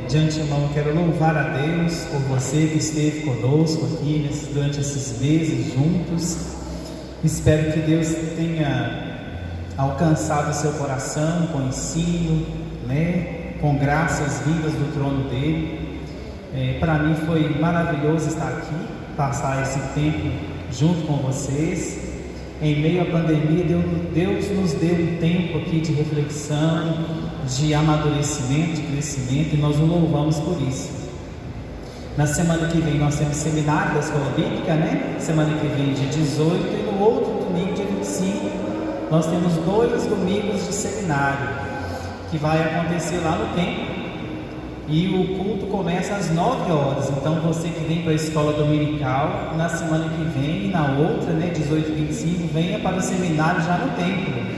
De antemão, quero louvar a Deus por você que esteve conosco aqui durante esses meses juntos. Espero que Deus tenha alcançado o seu coração com ensino, com graças vindas do trono dele. Para mim foi maravilhoso estar aqui, passar esse tempo junto com vocês. Em meio à pandemia, Deus nos deu um tempo aqui de reflexão, de amadurecimento, de crescimento, e nós o louvamos por isso. Na semana que vem nós temos seminário da Escola Bíblica, Semana que vem, dia 18, e no outro domingo, dia 25, nós temos 2 domingos de seminário, que vai acontecer lá no templo, e o culto começa às 9 horas. Então você que vem para a escola dominical, na semana que vem e na outra, 18 e 25, venha para o seminário já no templo.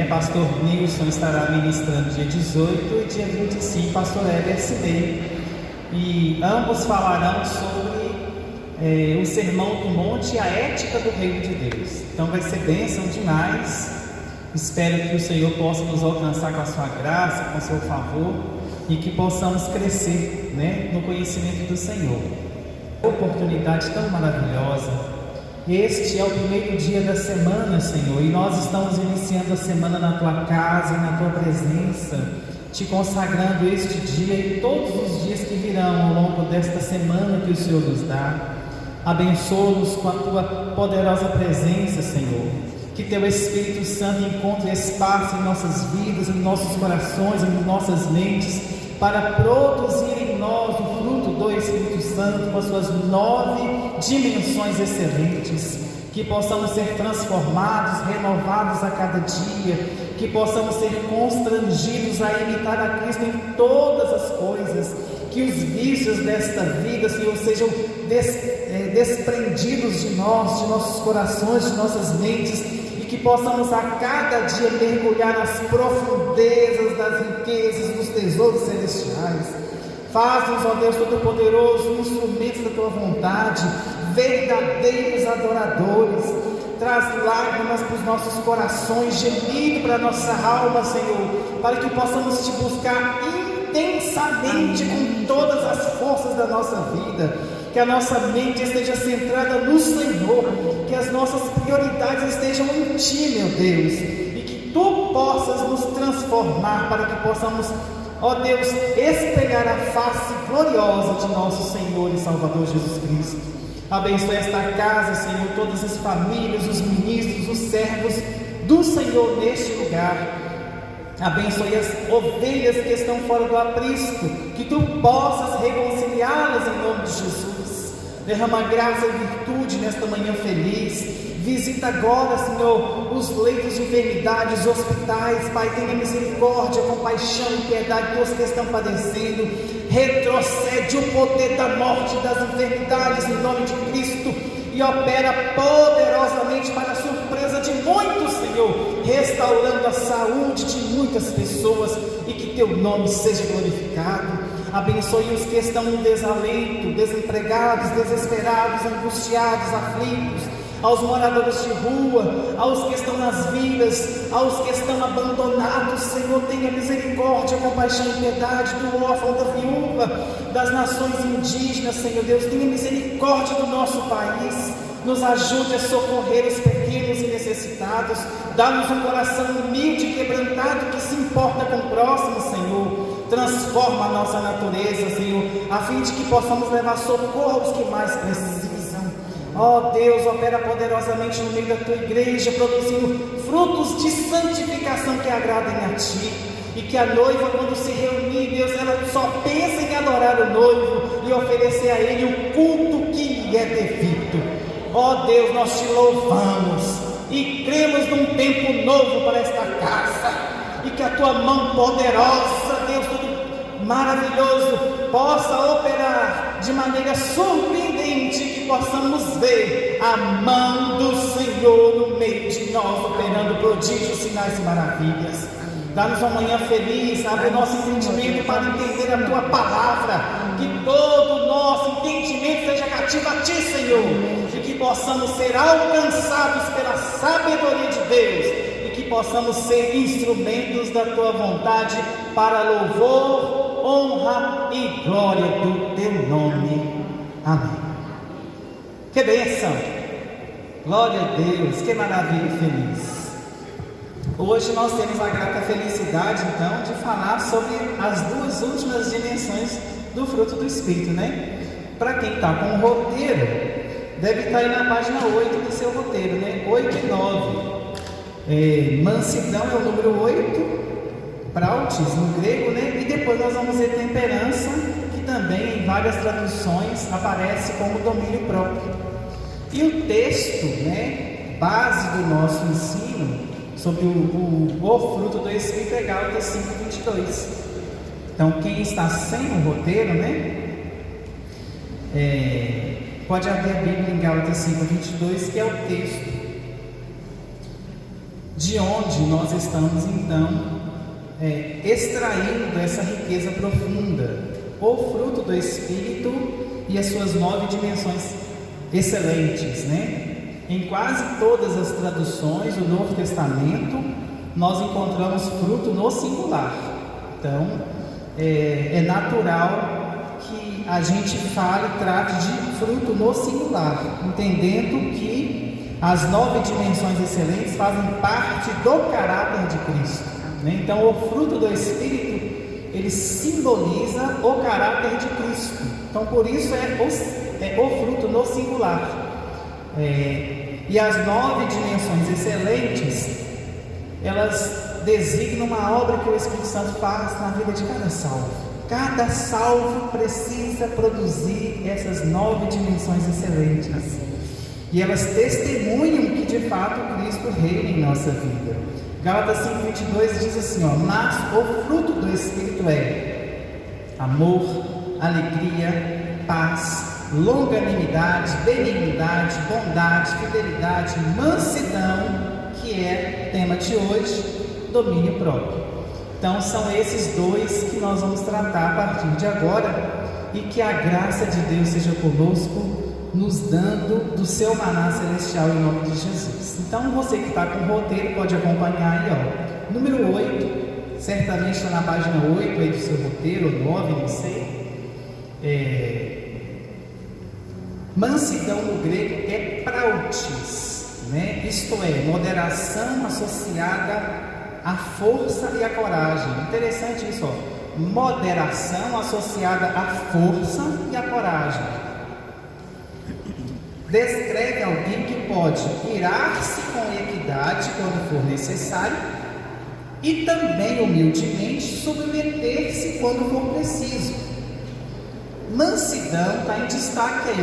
Pastor Nilson estará ministrando dia 18 e dia 25, pastor Heber Sidney. E ambos falarão sobre o Sermão do Monte e a ética do Reino de Deus. Então vai ser bênção demais. Espero que o Senhor possa nos alcançar com a sua graça, com o seu favor, e que possamos crescer no conhecimento do Senhor. Oportunidade tão maravilhosa. Este é o primeiro dia da semana, Senhor, e nós estamos iniciando a semana na Tua casa, na Tua presença, Te consagrando este dia e todos os dias que virão ao longo desta semana que o Senhor nos dá. Abençoa-nos com a Tua poderosa presença, Senhor. Que Teu Espírito Santo encontre espaço em nossas vidas, em nossos corações, em nossas mentes, para produzir em nós o fruto do Espírito Santo com as suas 9 dimensões excelentes. Que possamos ser transformados, renovados a cada dia, que possamos ser constrangidos a imitar a Cristo em todas as coisas, que os vícios desta vida, Senhor, sejam desprendidos de nós, de nossos corações, de nossas mentes, e que possamos a cada dia mergulhar nas profundezas das riquezas, dos tesouros celestiais. Faz-nos, ó Deus Todo-Poderoso, instrumentos da Tua vontade, verdadeiros adoradores. Traz lágrimas para os nossos corações, gemido para a nossa alma, Senhor, para que possamos Te buscar intensamente com todas as forças da nossa vida. Que a nossa mente esteja centrada no Senhor, que as nossas prioridades estejam em Ti, meu Deus, e que Tu possas nos transformar para que possamos, ó Deus, espelhar a face gloriosa de nosso Senhor e Salvador Jesus Cristo. Abençoe esta casa, Senhor, todas as famílias, os ministros, os servos do Senhor neste lugar. Abençoe as ovelhas que estão fora do aprisco, que Tu possas reconciliá-las em nome de Jesus. Derrama graça e virtude nesta manhã feliz. Visita agora, Senhor, os leitos de enfermidade, os hospitais. Pai, tenha misericórdia, compaixão e piedade dos que estão padecendo. Retrocede o poder da morte e das enfermidades em nome de Cristo e opera poderosamente para a surpresa de muitos, Senhor, restaurando a saúde de muitas pessoas, e que Teu nome seja glorificado. Abençoe os que estão em desalento, desempregados, desesperados, angustiados, aflitos, aos moradores de rua, aos que estão nas vilas, aos que estão abandonados. Senhor, tenha misericórdia, compaixão e piedade do órfão, da viúva, das nações indígenas. Senhor Deus, tenha misericórdia do nosso país. Nos ajude a socorrer os pequenos e necessitados. Dá-nos um coração humilde e quebrantado que se importa com o próximo, Senhor. Transforma a nossa natureza, Senhor, a fim de que possamos levar socorro aos que mais precisam. Ó Deus, opera poderosamente no meio da Tua igreja, produzindo frutos de santificação que agradem a Ti. E que a noiva, quando se reunir, Deus, ela só pensa em adorar o noivo e oferecer a Ele o culto que lhe é devido. Ó Deus, nós Te louvamos e cremos num tempo novo para esta casa, e que a Tua mão poderosa, Deus, tudo maravilhoso, possa operar de maneira surpreendente, que possamos ver a mão do Senhor no meio de nós, operando prodígios, sinais e maravilhas. Dá-nos uma manhã feliz, abre o nosso entendimento para entender a Tua palavra, que todo o nosso entendimento seja cativo a Ti, Senhor, e que possamos ser alcançados pela sabedoria de Deus, e que possamos ser instrumentos da Tua vontade para louvor, honra glória do teu nome. Amém. Que bênção! Glória a Deus, que maravilha e feliz. Hoje nós temos a grata felicidade, então, de falar sobre as duas últimas dimensões do fruto do Espírito, né? Para quem está com o roteiro, deve estar aí na página 8 do seu roteiro, né? 8 e 9. Mansidão é o número 8, prautes no grego, né? E depois nós vamos ver temperança, que também em várias traduções aparece como domínio próprio. E o texto, né, base do nosso ensino sobre o fruto do Espírito é Gálatas 5:22. Então, quem está sem o roteiro, né, pode abrir a Bíblia em Gálatas 5:22, que é o texto de onde nós estamos, então, extraindo essa riqueza profunda, o fruto do Espírito e as suas 9 dimensões excelentes, né? Em quase todas as traduções do Novo Testamento, nós encontramos fruto no singular. Então, é natural que a gente fale e trate de fruto no singular, entendendo que as 9 dimensões excelentes fazem parte do caráter de Cristo, né? Então, o fruto do Espírito, ele simboliza o caráter de Cristo. Então, por isso é o fruto no singular. E as 9 dimensões excelentes, elas designam uma obra que o Espírito Santo faz na vida de cada salvo. Cada salvo precisa produzir essas 9 dimensões excelentes, e elas testemunham que de fato Cristo reina em nossa vida. Gálatas 5:22 diz assim, mas o fruto do Espírito é amor, alegria, paz, longanimidade, benignidade, bondade, fidelidade, mansidão, que é tema de hoje, domínio próprio. Então são esses dois que nós vamos tratar a partir de agora, e que a graça de Deus seja conosco, nos dando do seu maná celestial em nome de Jesus. Então você que está com o roteiro pode acompanhar aí, número 8, certamente está na página 8 aí do seu roteiro, ou 9, não sei. Mansidão no grego é prautes, né? Isto é, moderação associada à força e à coragem. Interessante isso, moderação associada à força e à coragem. Descreve alguém que pode irar-se com equidade quando for necessário e também humildemente submeter-se quando for preciso. Mansidão está em destaque aí,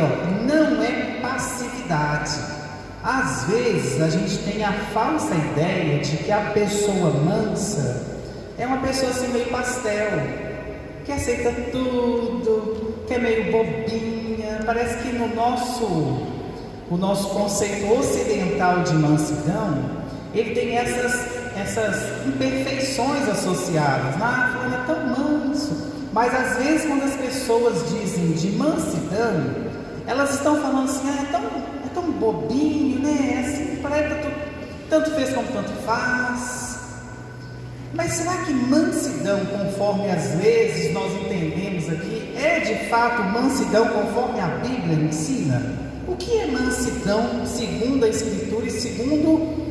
não é passividade. Às vezes a gente tem a falsa ideia de que a pessoa mansa é uma pessoa assim meio pastel, que aceita tudo, que é meio bobinha. Parece que o nosso conceito ocidental de mansidão, ele tem essas imperfeições associadas. Fulano é tão manso. Mas às vezes quando as pessoas dizem de mansidão, elas estão falando assim, é tão bobinho, né? Assim, parece que tanto fez como tanto faz. Mas será que mansidão, conforme às vezes nós entendemos aqui, é de fato mansidão conforme a Bíblia ensina? O que é mansidão segundo a Escritura e segundo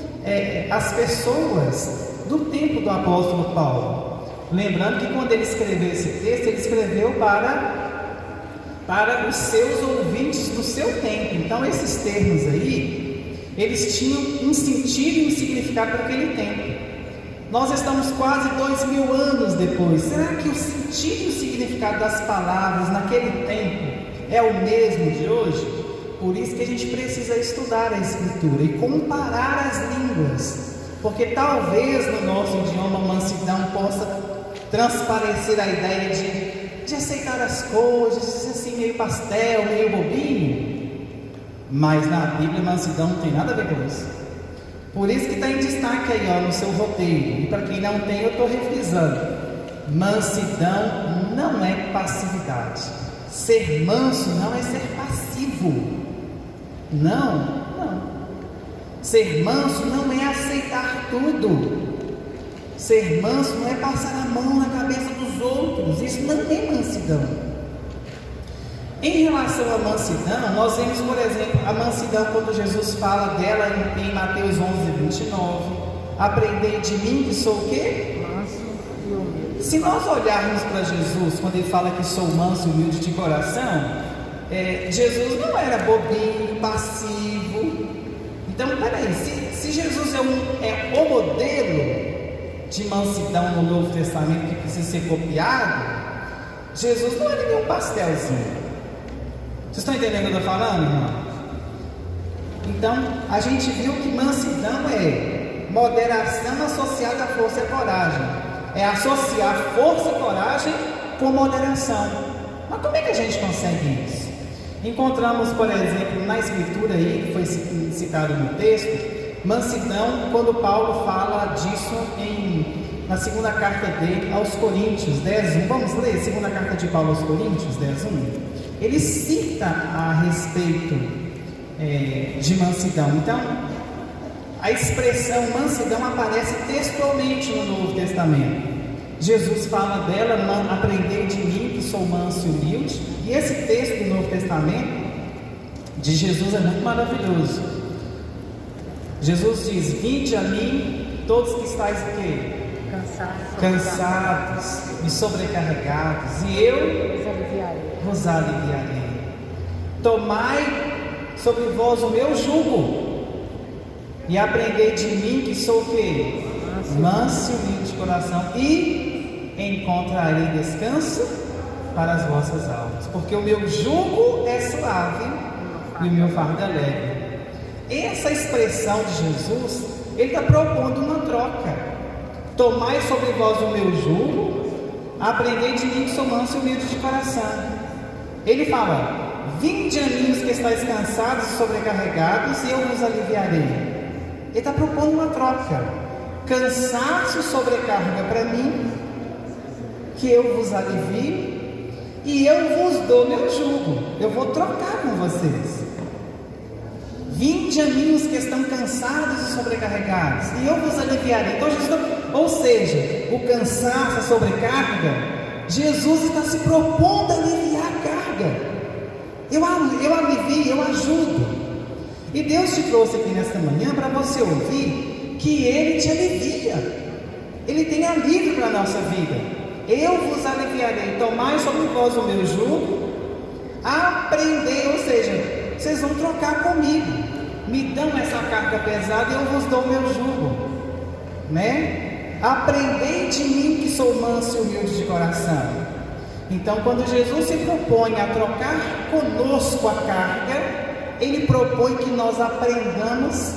as pessoas do tempo do apóstolo Paulo? Lembrando que quando ele escreveu esse texto, ele escreveu para os seus ouvintes do seu tempo. Então esses termos aí, eles tinham um sentido e um significado para aquele tempo. Nós estamos quase 2000 anos depois. Será que o sentido e o significado das palavras naquele tempo é o mesmo de hoje? Por isso que a gente precisa estudar a Escritura e comparar as línguas, porque talvez no nosso idioma mansidão possa transparecer a ideia de aceitar as coisas, de ser assim meio pastel, meio bobinho, mas na Bíblia mansidão não tem nada a ver com isso. Por isso que está em destaque aí no seu roteiro, e para quem não tem eu estou refrisando, mansidão não é passividade, ser manso não é ser passivo, não, ser manso não é aceitar tudo. Ser manso não é passar a mão na cabeça dos outros, isso não é mansidão. Em relação à mansidão, nós vemos, por exemplo, a mansidão quando Jesus fala dela em Mateus 11:29. Aprendei de mim que sou o quê? Manso e humilde. Se nós olharmos para Jesus, quando ele fala que sou manso e humilde de coração, Jesus não era bobinho, passivo. Então, peraí, se Jesus é o modelo de mansidão no Novo Testamento que precisa ser copiado, Jesus não era nenhum pastelzinho. Vocês estão entendendo o que eu estou falando, irmão? Então, a gente viu que mansidão é moderação associada à força e coragem. É associar força e coragem com moderação. Mas como é que a gente consegue isso? Encontramos, por exemplo, na escritura aí, que foi citado no texto, mansidão, quando Paulo fala disso na segunda carta dele aos Coríntios 10:1. Vamos ler a segunda carta de Paulo aos Coríntios 10:1? Ele cita a respeito de mansidão. Então, a expressão mansidão aparece textualmente no Novo Testamento. Jesus fala dela, aprendei de mim que sou manso e humilde. E esse texto do Novo Testamento de Jesus é muito maravilhoso. Jesus diz: vinde a mim, todos que estáis o quê? Cansados e sobrecarregados, e eu vos aliviarei. Tomai sobre vós o meu jugo e aprendei de mim que sou o quê? Manso e humilde de coração, e encontrarei descanso para as vossas almas, porque o meu jugo é suave e o meu fardo é leve. Essa expressão de Jesus, ele está propondo uma troca. Tomai sobre vós o meu jugo, aprendei de mim que sou manso e humilde de coração. Ele fala: vinde a mim os que estáis cansados e sobrecarregados, e eu vos aliviarei. Ele está propondo uma troca: cansaço e sobrecarga para mim, que eu vos alivio, e eu vos dou meu jugo. Eu vou trocar com vocês. Vinde a mim os que estão cansados e sobrecarregados, e eu vos aliviarei. Então, ou seja, o cansaço, a sobrecarga, Jesus está se propondo a aliviar a carga. Eu alivio, eu ajudo. E Deus te trouxe aqui nesta manhã para você ouvir que Ele te alivia. Ele tem alívio para a nossa vida. Eu vos aliviarei. Tomai sobre vós o meu jugo, aprendei, ou seja, vocês vão trocar comigo. Me dão essa carga pesada e eu vos dou o meu jugo, né? Aprendei de mim que sou manso e humilde de coração. Então, quando Jesus se propõe a trocar conosco a carga, Ele propõe que nós aprendamos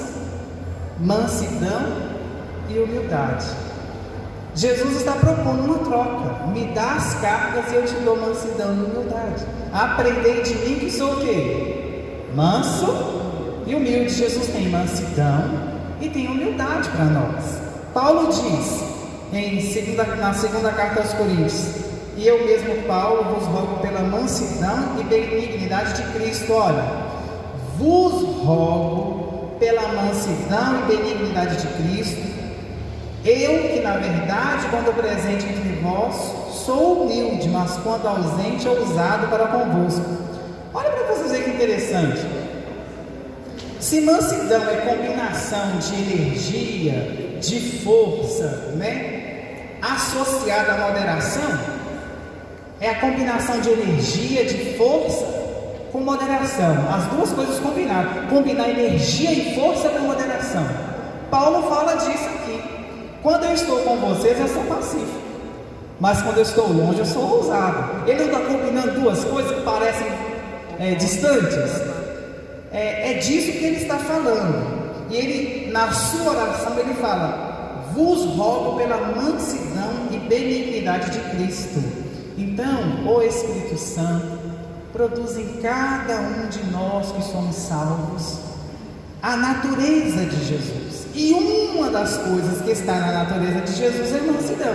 mansidão e humildade. Jesus está propondo uma troca: me dá as cargas e eu te dou mansidão e humildade. Aprendei de mim que sou o quê? Manso e humilde. Jesus tem mansidão e tem humildade para nós. Paulo diz na segunda carta aos Coríntios: e eu mesmo, Paulo, vos rogo pela mansidão e benignidade de Cristo. Olha, vos rogo pela mansidão e benignidade de Cristo, eu que na verdade, quando presente entre vós, sou humilde, mas quando ausente, ousado para convosco. Olha para vocês verem que interessante. Se mansidão é combinação de energia, de força, né, associada à moderação, é a combinação de energia, de força com moderação. As duas coisas combinadas. Combinar energia e força com moderação. Paulo fala disso aqui. Quando eu estou com vocês, eu sou pacífico, mas quando eu estou longe, eu sou ousado. Ele não está combinando duas coisas que parecem distantes. É disso que ele está falando. E ele, na sua oração, ele fala: vos rogo pela mansidão e benignidade de Cristo. Então, o Espírito Santo produz em cada um de nós que somos salvos a natureza de Jesus. E uma das coisas que está na natureza de Jesus é mansidão.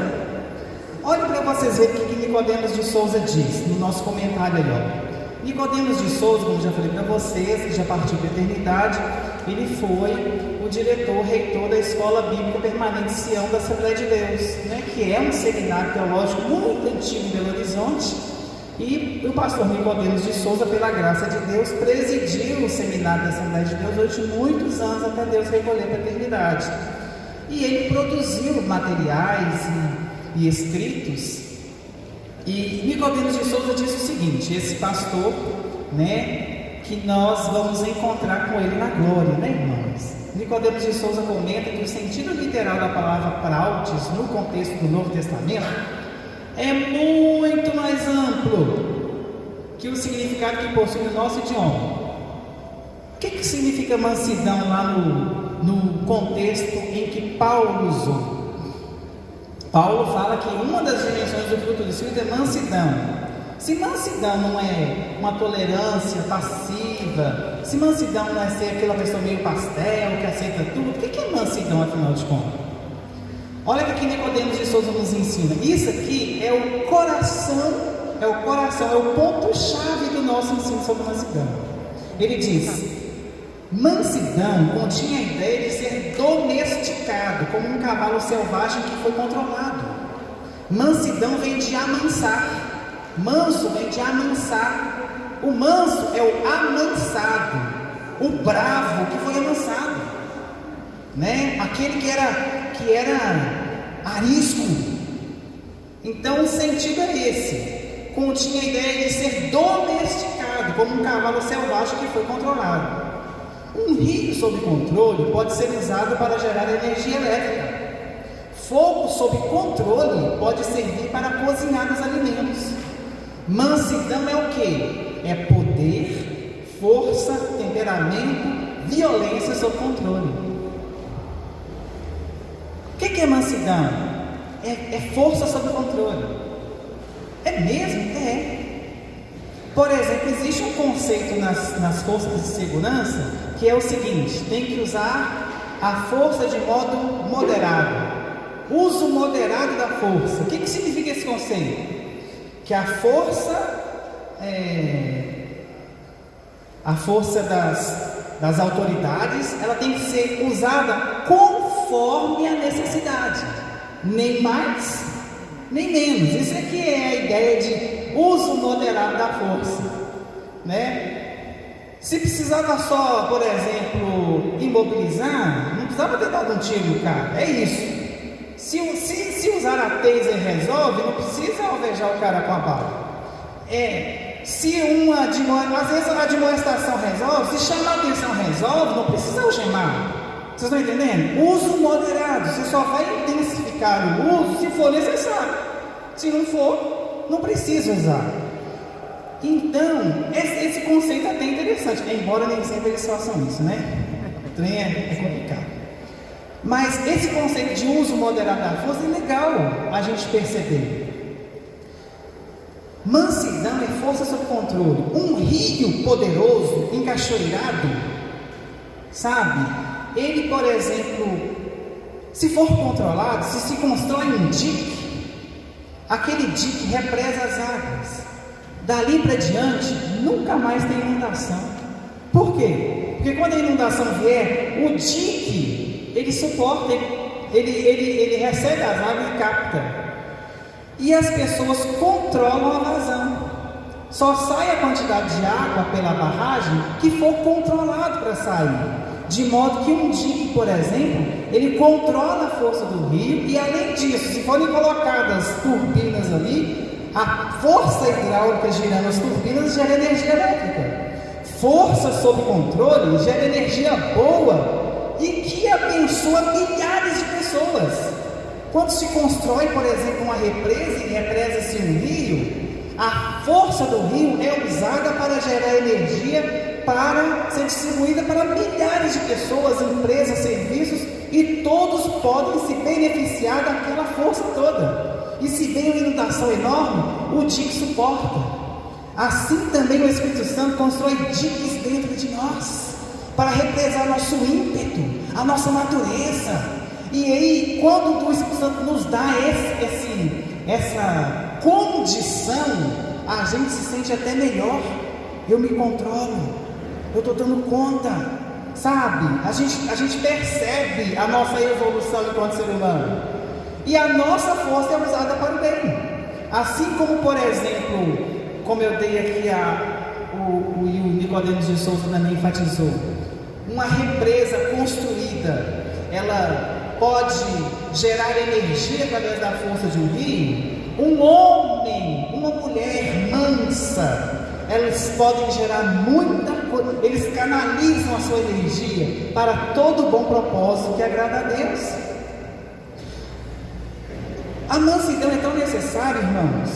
Olha para vocês verem o que Nicodemos de Souza diz no nosso comentário ali, ó. Nicodemos de Souza, como já falei para vocês, que já partiu para a eternidade, ele foi o diretor, reitor da Escola Bíblica Permanente Sião da Assembleia de Deus, né, que é um seminário teológico muito antigo em Belo Horizonte, E o pastor Nicodemos de Souza, pela graça de Deus, presidiu o seminário da Assembleia de Deus durante muitos anos, até Deus recolher para a eternidade. E ele produziu materiais e escritos. E Nicodemos de Souza disse o seguinte: esse pastor, né, que nós vamos encontrar com ele na glória, né, irmãos? Nicodemos de Souza comenta que o sentido literal da palavra prautes no contexto do Novo Testamento é muito mais amplo que o significado que possui no nosso idioma. O que significa mansidão lá no contexto em que Paulo usou? Paulo fala que uma das dimensões do fruto do Espírito é mansidão. Se mansidão não é uma tolerância passiva, se mansidão não é ser aquela pessoa meio pastel, que aceita tudo, o que é mansidão, afinal de contas? Olha o que Nicodemos de Souza nos ensina. Isso aqui é o coração, é o ponto-chave do nosso ensino sobre mansidão. Ele diz: mansidão continha a ideia de ser domesticado, como um cavalo selvagem que foi controlado. Mansidão vem de amansar. Manso vem de amansar. O manso é o amansado, o bravo que foi amansado, né? Aquele que era arisco. Então o sentido é esse. Continha a ideia de ser domesticado, como um cavalo selvagem que foi controlado. Um rio sob controle pode ser usado para gerar energia elétrica. Fogo sob controle pode servir para cozinhar os alimentos. Mansidão é o que? É poder, força, temperamento, violência sob controle. O que é mansidão? É força sob controle. É mesmo? É. Por exemplo, existe um conceito nas forças de segurança que é o seguinte: tem que usar a força de modo moderado. Uso moderado da força. O que significa esse conceito? Que a força das autoridades, ela tem que ser usada conforme a necessidade, nem mais, nem menos. Isso aqui é a ideia de uso moderado da força, né? Se precisava só, por exemplo, imobilizar, não precisava ter dado um tiro no cara, é isso. Se usar a taser resolve, não precisa alvejar o cara com a bala. Às vezes a admoestação resolve, se chamar a atenção resolve, não precisa algemar. Vocês estão entendendo? Uso moderado, você só vai intensificar o uso se for necessário. Se não for, não precisa usar. Então, esse conceito é até interessante, embora nem sempre eles façam isso, né? O trem é complicado. Mas esse conceito de uso moderado da força é legal a gente perceber. Mansidão é força sob controle. Um rio poderoso, encachoeirado, sabe? Ele, por exemplo, se for controlado, se constrói um dique, aquele dique represa as águas. Dali para diante, nunca mais tem inundação. Por quê? Porque quando a inundação vier, o dique ele suporta, ele recebe as águas e capta. E as pessoas controlam a vazão. Só sai a quantidade de água pela barragem que for controlado para sair. De modo que um dique, por exemplo, ele controla a força do rio. E além disso, se forem colocadas turbinas ali, a força hidráulica girando as turbinas gera energia elétrica. Força sob controle gera energia boa e que abençoa milhares de pessoas. Quando se constrói, por exemplo, uma represa e represa-se um rio, a força do rio é usada para gerar energia para ser distribuída para milhares de pessoas, empresas, serviços, e todos podem se beneficiar daquela força toda. E se vem uma inundação enorme, o dique suporta. Assim também o Espírito Santo constrói diques dentro de nós, para represar nosso ímpeto, a nossa natureza. E aí, quando o Espírito Santo nos dá essa condição, a gente se sente até melhor. Eu me controlo, eu estou dando conta, sabe? A gente percebe a nossa evolução enquanto ser humano, e a nossa força é usada para o bem. Assim como, por exemplo, como eu dei aqui o Nicodemos de Souza também enfatizou, uma represa construída, ela pode gerar energia através da força de um rio. Um homem, uma mulher mansa, eles podem gerar muita coisa, eles canalizam a sua energia para todo bom propósito que agrada a Deus. A mansidão é tão necessária, irmãos,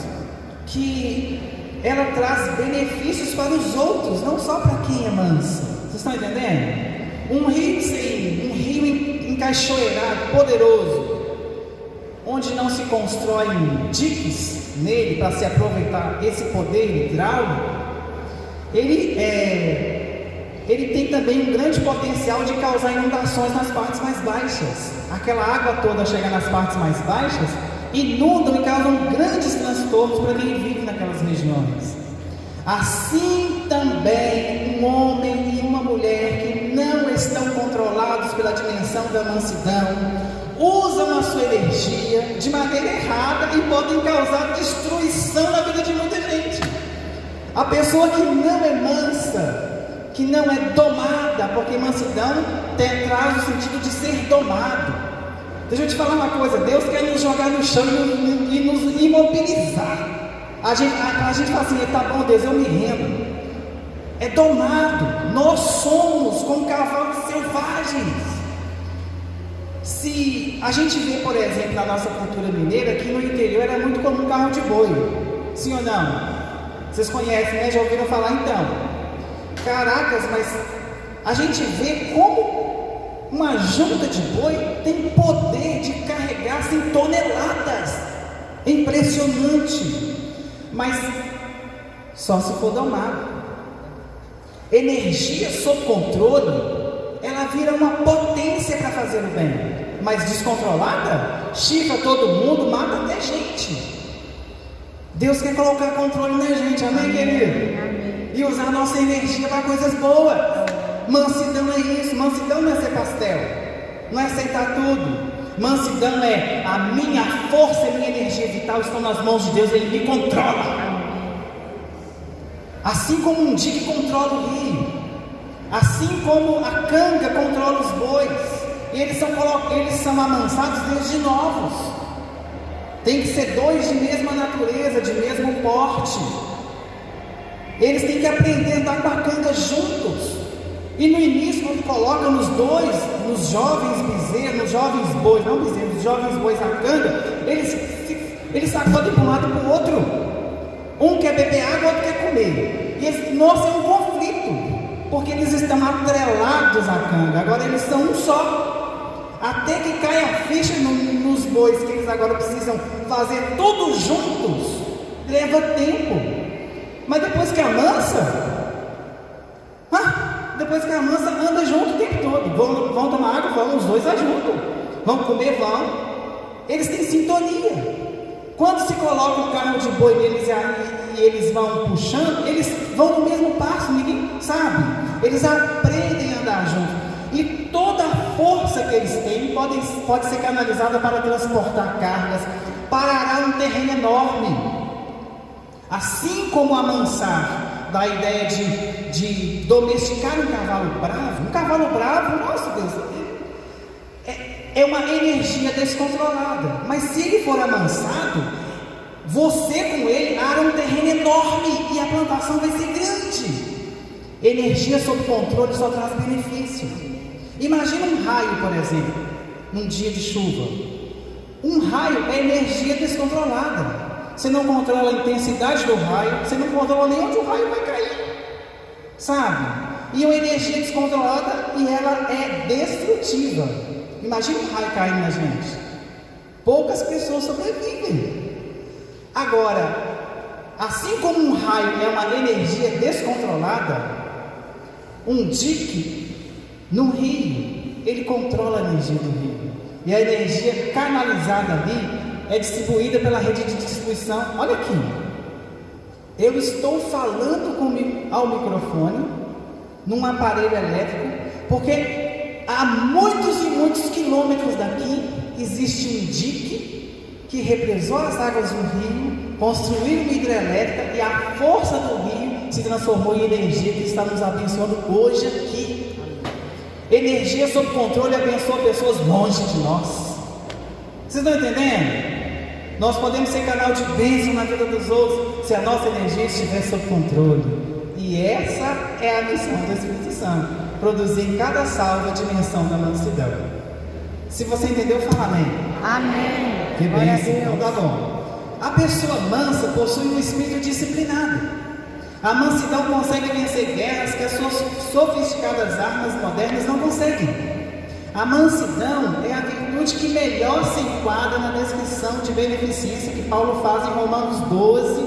que ela traz benefícios para os outros, não só para quem é manso. Vocês estão entendendo? Um rio encaixoeirado, poderoso, onde não se constroem diques nele para se aproveitar esse poder hidráulico, ele tem também um grande potencial de causar inundações nas partes mais baixas. Aquela água toda chega nas partes mais baixas, inundam e causam grandes transtornos para quem vive naquelas regiões. Assim também um homem e uma mulher que não estão controlados pela dimensão da mansidão usam a sua energia de maneira errada e podem causar destruição na vida de muita gente. A pessoa que não é mansa, que não é domada, porque mansidão traz o sentido de ser domado. Deixa eu te falar uma coisa, Deus quer nos jogar no chão e nos imobilizar. A gente fala assim, tá bom Deus, eu me rendo. É domado. Nós somos como cavalos selvagens. Se a gente vê, por exemplo, na nossa cultura mineira, aqui no interior era muito comum carro de boi. Sim ou não? Vocês conhecem, né? Já ouviram falar então? Caracas, mas a gente vê como uma junta de boi tem poder de carregar assim, toneladas. É impressionante. Mas só se for domado. Energia sob controle, ela vira uma potência para fazer o bem. Mas descontrolada, chifra todo mundo, mata até gente. Deus quer colocar controle na gente, amém, querido? Amém. E usar a nossa energia para coisas boas. Mansidão é isso, mansidão não é ser pastel, não é aceitar tudo. Mansidão é a minha força e minha energia vital estão nas mãos de Deus, Ele me controla. Assim como um dique controla o rio, assim como a canga controla os bois, e eles são amansados desde novos. Tem que ser dois de mesma natureza, de mesmo porte. Eles têm que aprender a andar com a canga juntos. E no início, quando coloca nos dois, nos jovens bezerros, nos jovens bois, não bezerros, nos jovens bois a canga, eles sacodem para um lado e para o outro. Um quer beber água, outro quer comer. E eles, nossa, é um conflito, porque eles estão atrelados à canga, agora eles são um só. Até que cai a ficha nos bois, que eles agora precisam fazer tudo juntos, leva tempo. Mas depois que amansa, anda junto o tempo todo. Vão tomar água, vão, os dois juntos. Vão comer, vão. Eles têm sintonia. Quando se coloca um carro de boi neles e eles vão puxando, eles vão no mesmo passo, ninguém sabe. Eles aprendem a andar juntos. E toda a força que eles têm pode ser canalizada para transportar cargas, para arar um terreno enorme. Assim como amansar, da ideia de domesticar um cavalo bravo, nossa Deus, é uma energia descontrolada. Mas se ele for amansado, você com ele ara um terreno enorme e a plantação vai ser grande. Energia sob controle só traz benefício. Imagina um raio, por exemplo, num dia de chuva. Um raio é energia descontrolada. Você não controla a intensidade do raio, você não controla nem onde o raio vai cair, sabe? E uma energia descontrolada, e ela é destrutiva. Imagina um raio caindo na gente. Poucas pessoas sobrevivem. Agora, assim como um raio é uma energia descontrolada, um dique no rio, ele controla a energia do rio. E a energia canalizada ali é distribuída pela rede de distribuição. Olha aqui, eu estou falando ao microfone num aparelho elétrico, porque a muitos e muitos quilômetros daqui existe um dique que represou as águas do rio, construiu uma hidrelétrica, e a força se transformou em energia que está nos abençoando hoje aqui. Energia sob controle abençoa pessoas longe de nós. Vocês estão entendendo? Nós podemos ser canal de bênção na vida dos outros se a nossa energia estiver sob controle. E essa é a missão do Espírito Santo: produzir em cada salva a dimensão da mansidão. Se você entendeu, fala amém. Amém. Que bênção, então tá bom. A pessoa mansa possui um espírito disciplinado. A mansidão consegue vencer guerras que as suas sofisticadas armas modernas não conseguem. A mansidão é a virtude que melhor se enquadra na descrição de beneficência que Paulo faz em Romanos 12,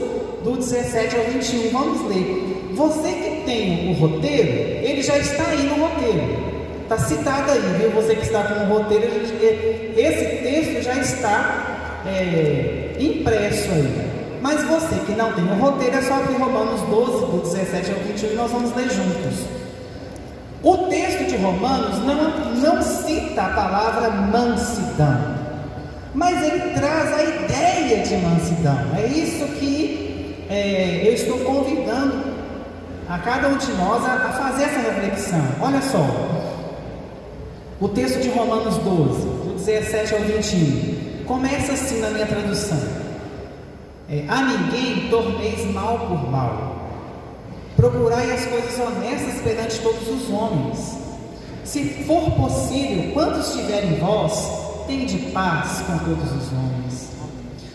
do 17 ao 21. Vamos ler. Você que tem o roteiro, ele já está aí no roteiro. Está citado aí, viu? Você que está com o roteiro, esse texto já está impresso aí. Mas você que não tem o roteiro, é só abrir Romanos 12, do 17 ao 21, e nós vamos ler juntos. O texto de Romanos não cita a palavra mansidão, mas ele traz a ideia de mansidão. É isso que eu estou convidando a cada um de nós a fazer essa reflexão. Olha só, o texto de Romanos 12, do 17 ao 21, começa assim na minha tradução: a ninguém torneis mal por mal, procurai as coisas honestas perante todos os homens. Se for possível, quantos tiverem em vós, tende paz com todos os homens.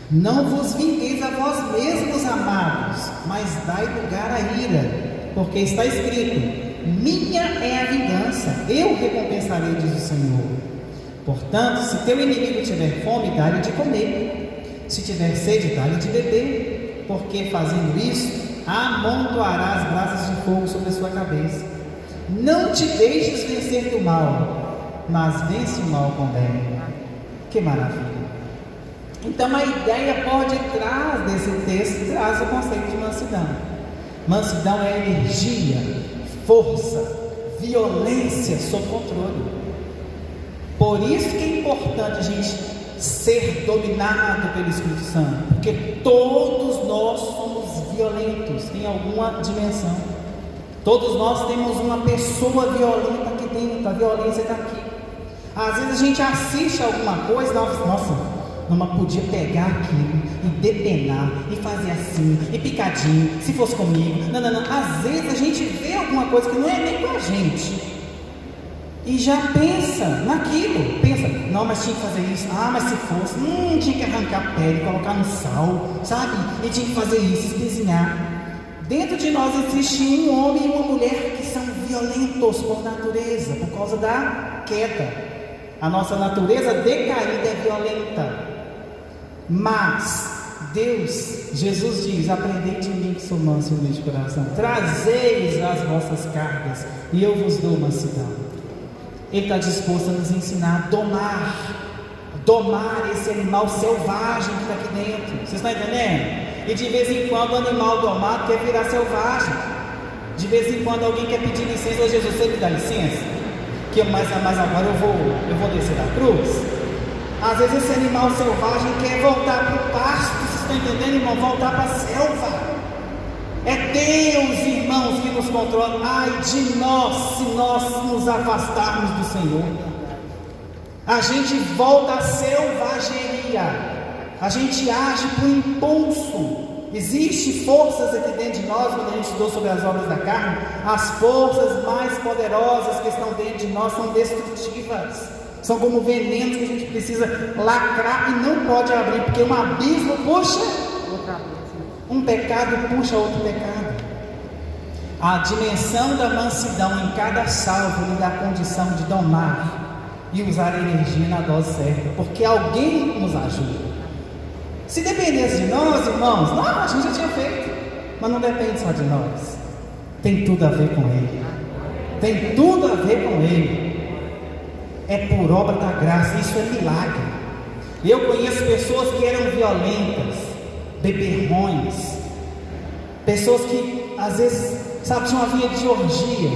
Não vos vingueis a vós mesmos, amados, mas dai lugar à ira, porque está escrito: minha é a vingança, eu recompensarei, diz o Senhor. Portanto, se teu inimigo tiver fome, dá-lhe de comer. Se tiver sede, dá-lhe de beber, porque fazendo isso, amontoarás brasas de fogo sobre a sua cabeça. Não te deixes vencer do mal, mas vence o mal com bem. Que maravilha! Então a ideia por detrás desse texto traz o conceito de mansidão. Mansidão é energia, força, violência sob controle. Por isso que é importante a gente ser dominado pelo Espírito Santo, porque todos nós somos violentos em alguma dimensão. Todos nós temos uma pessoa violenta aqui dentro. A violência está aqui. Às vezes a gente assiste alguma coisa, nossa, não podia pegar aquilo e depenar e fazer assim, e picadinho, se fosse comigo. Não. Às vezes a gente vê alguma coisa que não é nem com a gente e já pensa naquilo, não, mas tinha que fazer isso, mas se fosse, tinha que arrancar a pele, colocar no sal, sabe, e tinha que fazer isso, espezinhar. Dentro de nós existe um homem e uma mulher que são violentos por natureza, por causa da queda. A nossa natureza decaída é violenta, mas Deus, Jesus diz: aprendei de mim que sou manso e humilde de coração, trazeis as vossas cargas e eu vos dou mansidão. Ele está disposto a nos ensinar a domar esse animal selvagem que está aqui dentro. Vocês estão entendendo? E de vez em quando o animal domado quer virar selvagem. De vez em quando alguém quer pedir licença: ô Jesus, você me dá licença? Mas agora eu vou descer da cruz. Às vezes esse animal selvagem quer voltar para o pasto. Vocês estão entendendo, irmão? Voltar para a selva. É Deus, irmãos, que nos controla. Ai de nós, se nós nos afastarmos do Senhor. A gente volta à selvageria. A gente age por impulso. Existem forças aqui dentro de nós. Quando a gente estudou sobre as obras da carne, as forças mais poderosas que estão dentro de nós são destrutivas. São como venenos que a gente precisa lacrar e não pode abrir, porque um abismo puxa um pecado, puxa outro pecado. A dimensão da mansidão em cada salvo lhe dá a condição de domar e usar a energia na dose certa, porque alguém nos ajuda. Se dependesse de nós, irmãos, a gente já tinha feito, mas não depende só de nós. Tem tudo a ver com Ele. Tem tudo a ver com Ele. É por obra da graça. Isso é milagre. Eu conheço pessoas que eram violentas, beberrões, pessoas que às vezes, tinham uma vida de orgia,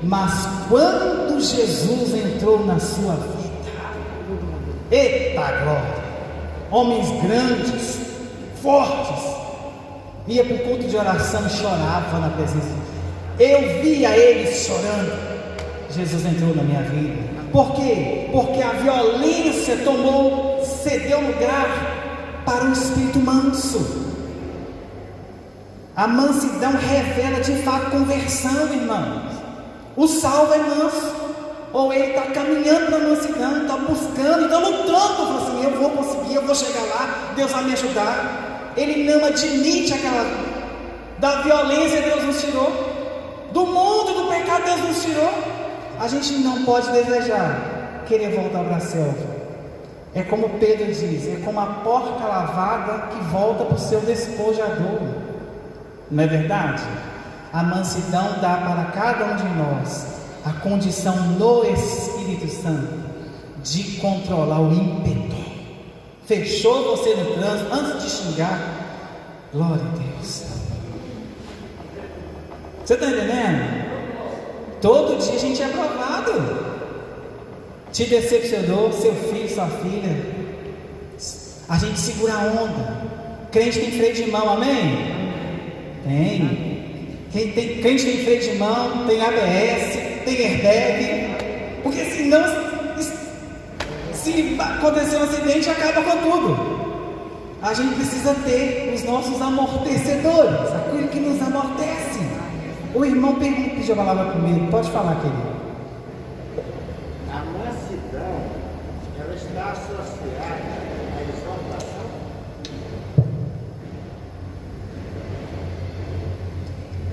mas quando Jesus entrou na sua vida, eita glória! Homens grandes, fortes, ia para o culto de oração e chorava na presença. Eu via eles chorando. Jesus entrou na minha vida. Por quê? Porque a violência cedeu lugar para um espírito manso. A mansidão revela de fato conversão, irmãos. O salvo é manso, ou ele está caminhando para a mansidão, está buscando, está lutando, fala assim, eu vou conseguir, eu vou chegar lá, Deus vai me ajudar. Ele não admite da violência Deus nos tirou, do mundo, do pecado Deus nos tirou. A gente não pode desejar querer voltar para a selva. É como Pedro diz, é como a porca lavada que volta para o seu despojador. Não é verdade? A mansidão dá para cada um de nós a condição no Espírito Santo de controlar o ímpeto. Fechou você no trânsito, antes de xingar, glória a Deus. Você está entendendo? Todo dia a gente é provado. Te decepcionou, seu filho, sua filha, a gente segura a onda. Crente tem freio de mão, amém? Tem. Crente tem freio de mão, tem ABS, tem airbag, porque senão, se acontecer um acidente, acaba com tudo. A gente precisa ter os nossos amortecedores, aquilo que nos amortece. O irmão pediu a palavra comigo, pode falar, querido. A mansidão, ela está associada à exaltação?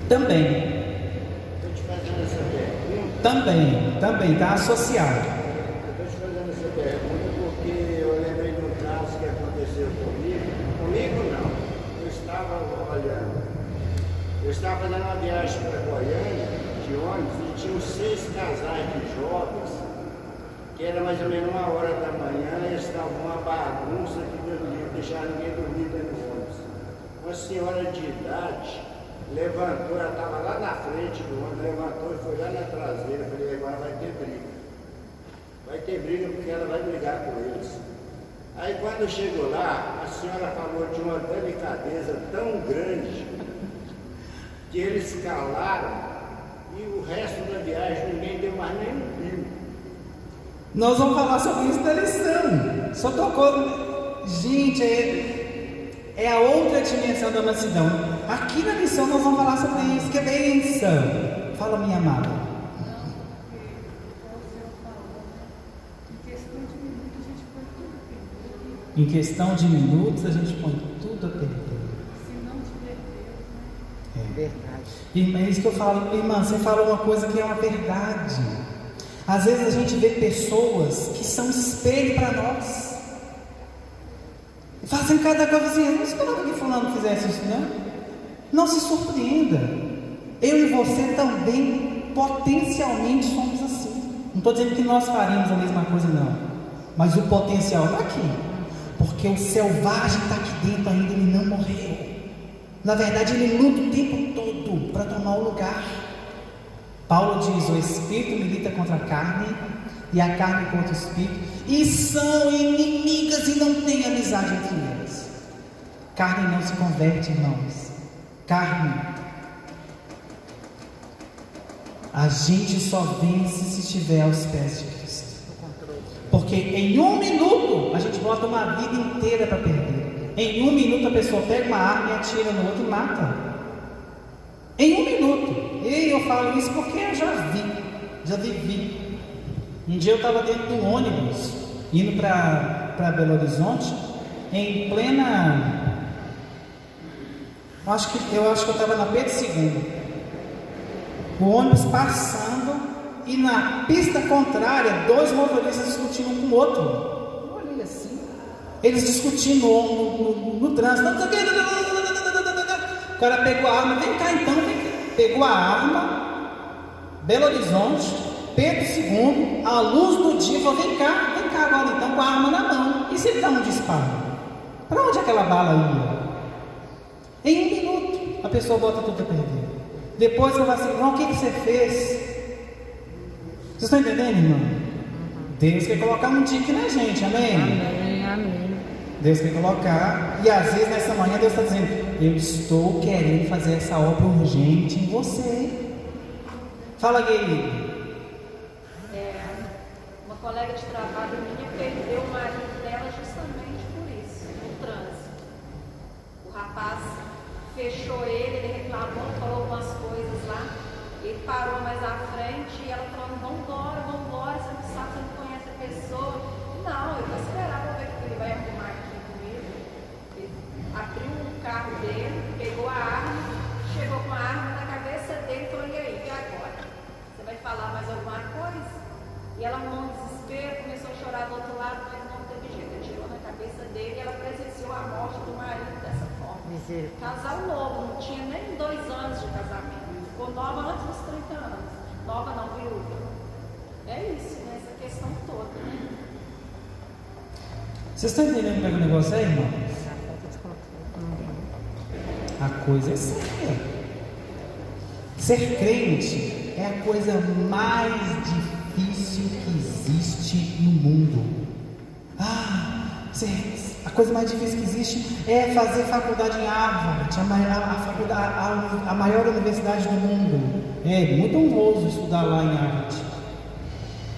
Também. Estou te fazendo essa pergunta. Também, está associado. Estou te fazendo essa pergunta porque eu lembrei de um caso que aconteceu comigo. Comigo não, eu estava fazendo uma viagem para Goiânia, de ônibus, e tinham 6 casais de jovens, que era mais ou menos 1h da manhã, e estavam uma bagunça que não deixaram ninguém dormir dentro do ônibus. Uma senhora de idade levantou, ela estava lá na frente do ônibus, levantou e foi lá na traseira. Eu falei, agora vai ter briga. Vai ter briga porque ela vai brigar com eles. Aí quando chegou lá, a senhora falou de uma delicadeza tão grande que eles calaram e o resto da viagem ninguém deu mais nem um pio. Nós vamos falar sobre isso da lição. Só tocou. Gente, é a outra dimensão da mansidão. Aqui na lição nós vamos falar sobre isso, que é bênção. Fala, minha amada. Em questão de minutos a gente põe tudo a perder. Verdade. É isso que eu falo, irmã, você falou uma coisa que é uma verdade. Às vezes a gente vê pessoas que são espelho para nós, fazem cada coisa assim. Eu não esperava que fulano fizesse isso, não. Não se surpreenda. Eu e você também potencialmente somos assim. Não estou dizendo que nós faríamos a mesma coisa, não, mas o potencial está aqui, porque o selvagem está aqui dentro ainda, ele não morreu. Na verdade, ele luta o tempo todo para tomar o lugar. Paulo diz: o espírito milita contra a carne e a carne contra o espírito, e são inimigas e não tem amizade entre elas. Carne não se converte, irmãos. Carne, a gente só vence se estiver aos pés de Cristo, porque em 1 minuto a gente bota uma vida inteira para perder. Em 1 minuto a pessoa pega uma arma e atira no outro e mata. Em 1 minuto. E eu falo isso porque eu já vivi. Um dia eu estava dentro de um ônibus, indo para Belo Horizonte, em plena... Eu acho que eu estava na Pedro II. O ônibus passando, e na pista contrária, 2 motoristas discutindo um com o outro. Eu olhei assim. Eles discutindo no trânsito. O cara pegou a arma, vem cá então, pegou a arma, Belo Horizonte, Pedro II, à luz do dia, falou: vem cá agora então, com a arma na mão. E se ele dá um disparo? Para onde aquela bala ia? Em 1 minuto, a pessoa bota tudo a perder. Depois eu vou assim: irmão, o que você fez? Vocês estão entendendo, irmão? Deus quer colocar um tique na gente, amém? Amém, amém. Deus quer colocar, e às vezes nessa manhã Deus está dizendo: eu estou querendo fazer essa obra urgente em você. Fala, Guilherme. Uma colega de trabalho minha perdeu o marido dela justamente por isso, no trânsito. O rapaz fechou ele reclamou, falou algumas coisas lá, ele parou mais à frente e ela falou, vamos embora, você não sabe, você não conhece a pessoa. Não, eu vou esperar para ver o que ele vai arrumar aqui comigo. Ele abriu o carro dele, pegou a arma, chegou com a arma na cabeça dele e falou, e aí, e agora? Você vai falar mais alguma coisa? E ela arrumou um desespero, começou a chorar do outro lado, mas não teve jeito, atirou na cabeça dele e ela presenciou a morte do marido dessa forma. Casal novo, não tinha nem 2 anos de casamento, ficou nova antes dos 30 anos. Nova não, viúva. É isso, né? Essa questão toda, né? Vocês estão entendendo como é que o negócio é, irmão? A coisa é séria. Ser crente é a coisa mais difícil que existe no mundo. A coisa mais difícil que existe é fazer faculdade em Harvard, a maior universidade do mundo. É muito honroso estudar lá em Harvard,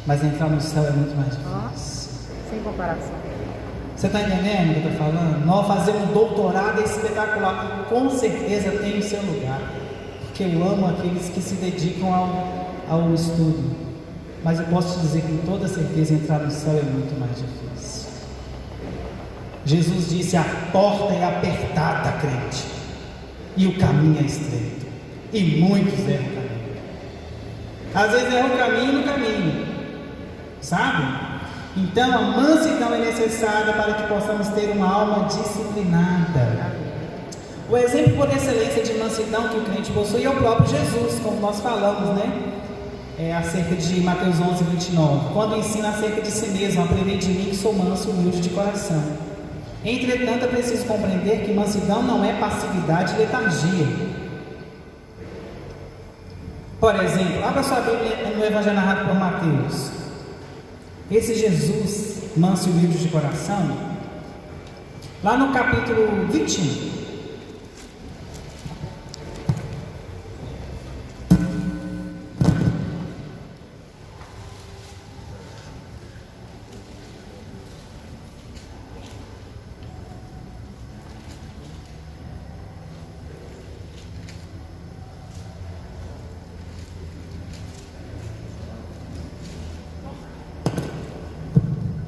mas entrar no céu é muito mais difícil. Sem comparação. Você está entendendo o que eu estou falando? Nós fazer um doutorado é espetacular, com certeza tem o seu lugar, porque eu amo aqueles que se dedicam ao estudo, mas eu posso te dizer com toda certeza entrar no céu é muito mais difícil. Jesus disse, a porta é apertada, crente, e o caminho é estreito, e muitos erram o caminho. Às vezes erram o caminho no caminho, sabe? Então a mansidão é necessária para que possamos ter uma alma disciplinada. O exemplo por excelência de mansidão que o crente possui é o próprio Jesus, como nós falamos, né? Acerca de Mateus 11, 29, quando ensina acerca de si mesmo, aprendei de mim que sou manso e humilde de coração. Entretanto, é preciso compreender que mansidão não é passividade e letargia. Por exemplo, abra sua Bíblia no Evangelho narrado por Mateus. Esse Jesus, manso e humilde de coração, lá no capítulo 21.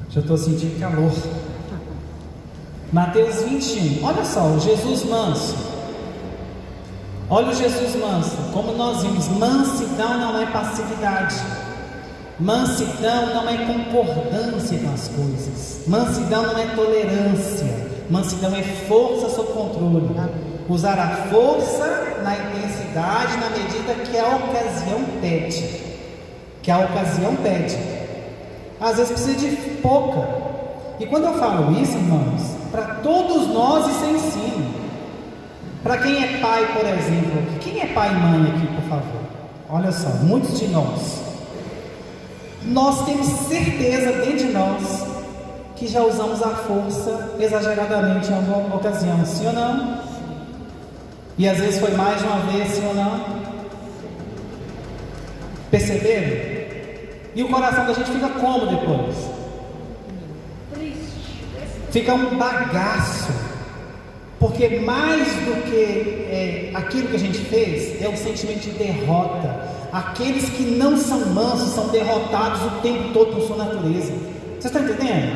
Já estou sentindo calor. Mateus 21. Olha só, o Jesus manso. Olha o Jesus manso. Como nós vimos, mansidão não é passividade. Mansidão não é concordância com as coisas. Mansidão não é tolerância. Mansidão é força sob controle. Usar a força na intensidade, na medida que a ocasião pede. Às vezes precisa de pouca. E quando eu falo isso, irmãos, para todos nós isso é ensino. Para quem é pai, por exemplo, quem é pai e mãe aqui, por favor? Olha só, muitos de nós temos certeza dentro de nós que já usamos a força exageradamente em alguma ocasião, sim ou não? E às vezes foi mais de uma vez, sim ou não? Perceberam? E o coração da gente fica como depois? Fica um bagaço. Porque mais do que aquilo que a gente fez, é um sentimento de derrota. Aqueles que não são mansos são derrotados o tempo todo por sua natureza. Vocês estão entendendo?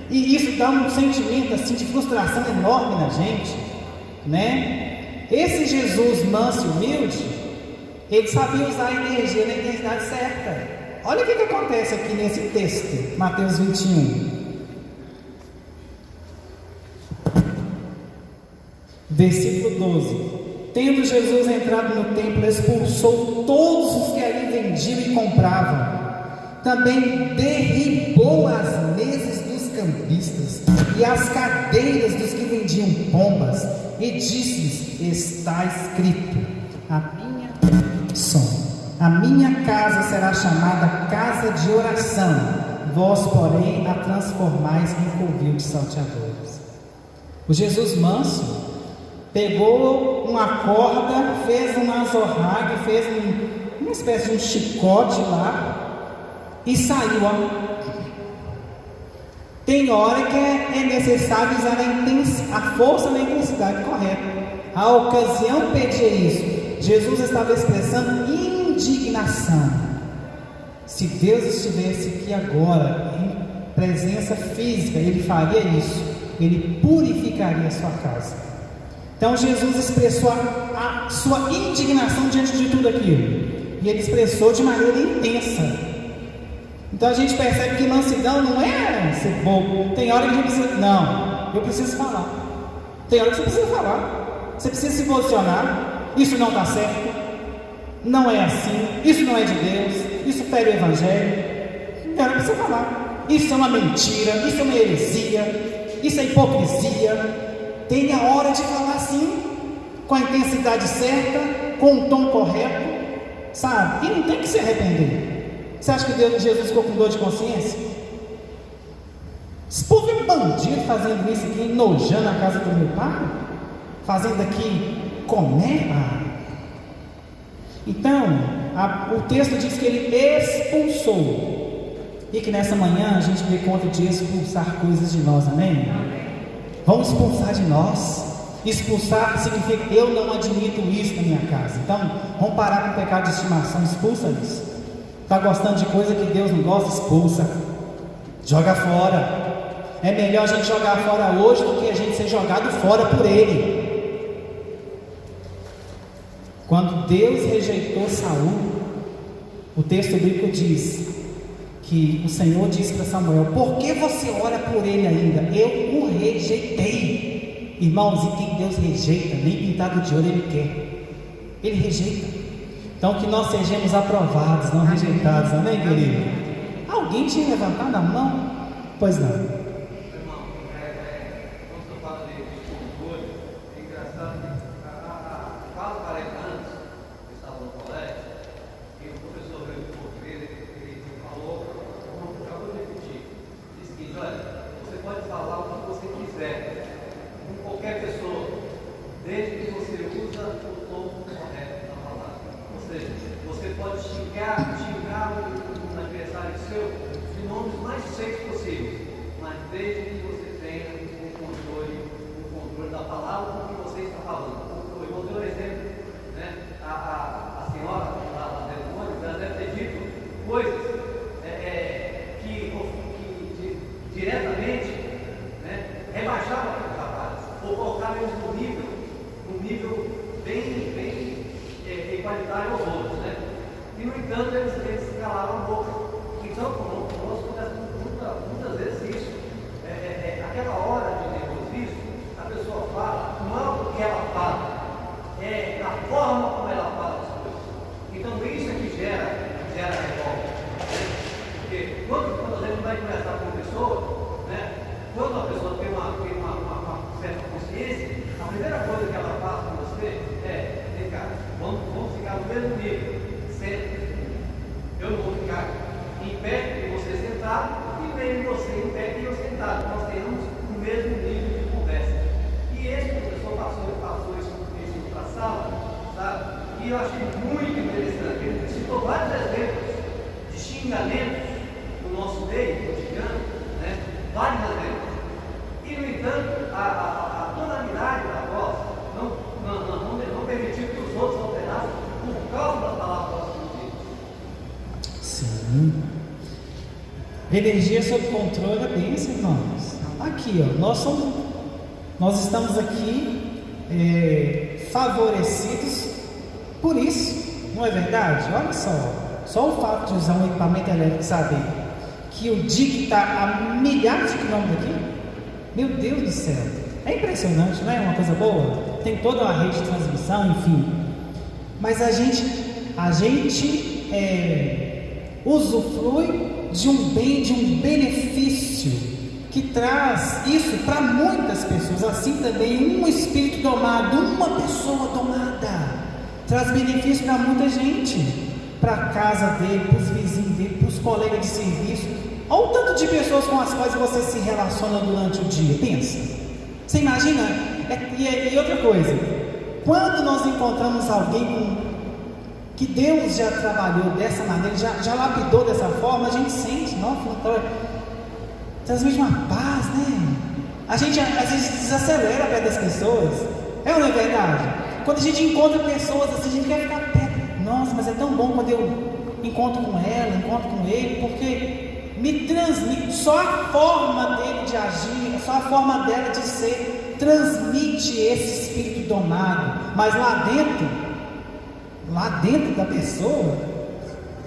E isso dá um sentimento assim de frustração enorme na gente, né? Esse Jesus manso e humilde, ele sabia usar a energia na intensidade certa. Olha o que acontece aqui nesse texto, Mateus 21. Versículo 12. Tendo Jesus entrado no templo, expulsou todos os que ali vendiam e compravam. Também derribou as mesas dos cambistas e as cadeiras dos que vendiam pombas, e disse-lhes: está escrito, a minha casa será chamada casa de oração, vós, porém, a transformais em covil de salteadores. O Jesus manso pegou uma corda, fez um azorrague, fez uma espécie de um chicote lá e saiu. Tem hora que é necessário usar a força na intensidade correta. A ocasião pedia isso. Jesus estava expressando indignação. Se Deus estivesse aqui agora, em presença física, Ele faria isso. Ele purificaria a sua casa. Então Jesus expressou a sua indignação diante de tudo aquilo. E Ele expressou de maneira intensa. Então a gente percebe que mansidão não é ser bobo. Tem hora que a gente precisa, não, eu preciso falar. Tem hora que você precisa falar. Você precisa se posicionar. Isso não está certo. Não é assim. Isso não é de Deus. Isso fere o Evangelho. Tem hora que você falar. Isso é uma mentira. Isso é uma heresia. Isso é hipocrisia. Tem a hora de falar sim, com a intensidade certa, com o tom correto, sabe? E não tem que se arrepender. Você acha que Jesus ficou com dor de consciência? Esse povo é bandido fazendo isso aqui, enojando a casa do meu pai, fazendo aqui comer. Então, o texto diz que ele expulsou, e que nessa manhã a gente dê conta de expulsar coisas de nós, amém? Vamos expulsar de nós. Expulsar significa eu não admito isso na minha casa. Então, vamos parar com o pecado de estimação, expulsa isso. Está gostando de coisa que Deus não gosta? Expulsa, joga fora. É melhor a gente jogar fora hoje do que a gente ser jogado fora por Ele. Quando Deus rejeitou Saul, o texto bíblico diz que o Senhor disse para Samuel: por que você ora por ele ainda? Eu o rejeitei. Irmãos, e quem Deus rejeita, nem pintado de ouro Ele quer. Ele rejeita. Então que nós sejamos aprovados, não rejeitados, amém, querido? Alguém tinha levantado a mão? Pois não. Irmão, quando você fala de controle, é engraçado que quase 40 anos eu estava no colégio e o professor veio de português, ele falou, como acabou de repetir, disse que, olha, você pode falar o que você quiser com qualquer pessoa, desde que você usa o tom correto da palavra. Ou seja, você pode xingar um adversário seu de nomes mais secos possíveis, mas desde que você tenha um controle da palavra com que você está falando. Eu vou dar um exemplo, né? A senhora, a demônio, ela deve ter dito coisas que diretamente, né, rebaixavam aquele rapaz, ou colocavam eles num nível bem igualitário aos outros, né? E no entanto eles calaram a boca. Então conosco acontece muitas vezes isso. Aquela hora de nervosismo, a pessoa fala, não é o que ela fala, é a forma como ela fala as coisas. Então isso é que gera revolta, né? Porque quando a gente vai conversar com uma pessoa, né, quando a pessoa tem uma certa consciência, a primeira coisa que ela faz com você é: vem cá, vamos ficar no mesmo nível, senta. Eu não vou ficar em pé e você sentado, e nem você em pé e eu sentado. Nós temos o mesmo nível de conversa. E esse professor passou isso para a sala, sabe? E eu achei muito interessante. Ele citou vários exemplos de xingamentos no nosso meio cotidiano, né? Vários exemplos. E, no entanto, a tonalidade da voz não permitiu que os outros alterassem por causa das palavras que nós dizemos. Sim. Energia sob controle é bênção, irmãos. Aqui, nós estamos aqui favorecidos por isso, não é verdade? Olha só o fato de usar um equipamento elétrico, saber que o DIC está a milhares de quilômetros daqui. Meu Deus do céu, é impressionante, não é uma coisa boa? Tem toda uma rede de transmissão, enfim. Mas a gente usufrui de um bem, de um benefício que traz isso para muitas pessoas. Assim também um espírito domado, uma pessoa domada, traz benefício para muita gente, para a casa dele, para os vizinhos dele, para os colegas de serviço. Olha o tanto de pessoas com as quais você se relaciona durante o dia. Pensa, você imagina E outra coisa, quando nós encontramos alguém que Deus já trabalhou dessa maneira, já lapidou dessa forma, a gente sente, nossa, transmite uma paz, né? A gente às vezes desacelera perto das pessoas, é ou não é verdade? Quando a gente encontra pessoas assim, a gente quer ficar perto. Nossa, mas é tão bom quando eu encontro com ela, encontro com ele, porque me transmite, só a forma dele de agir, só a forma dela de ser, transmite esse espírito domado. Mas lá dentro da pessoa,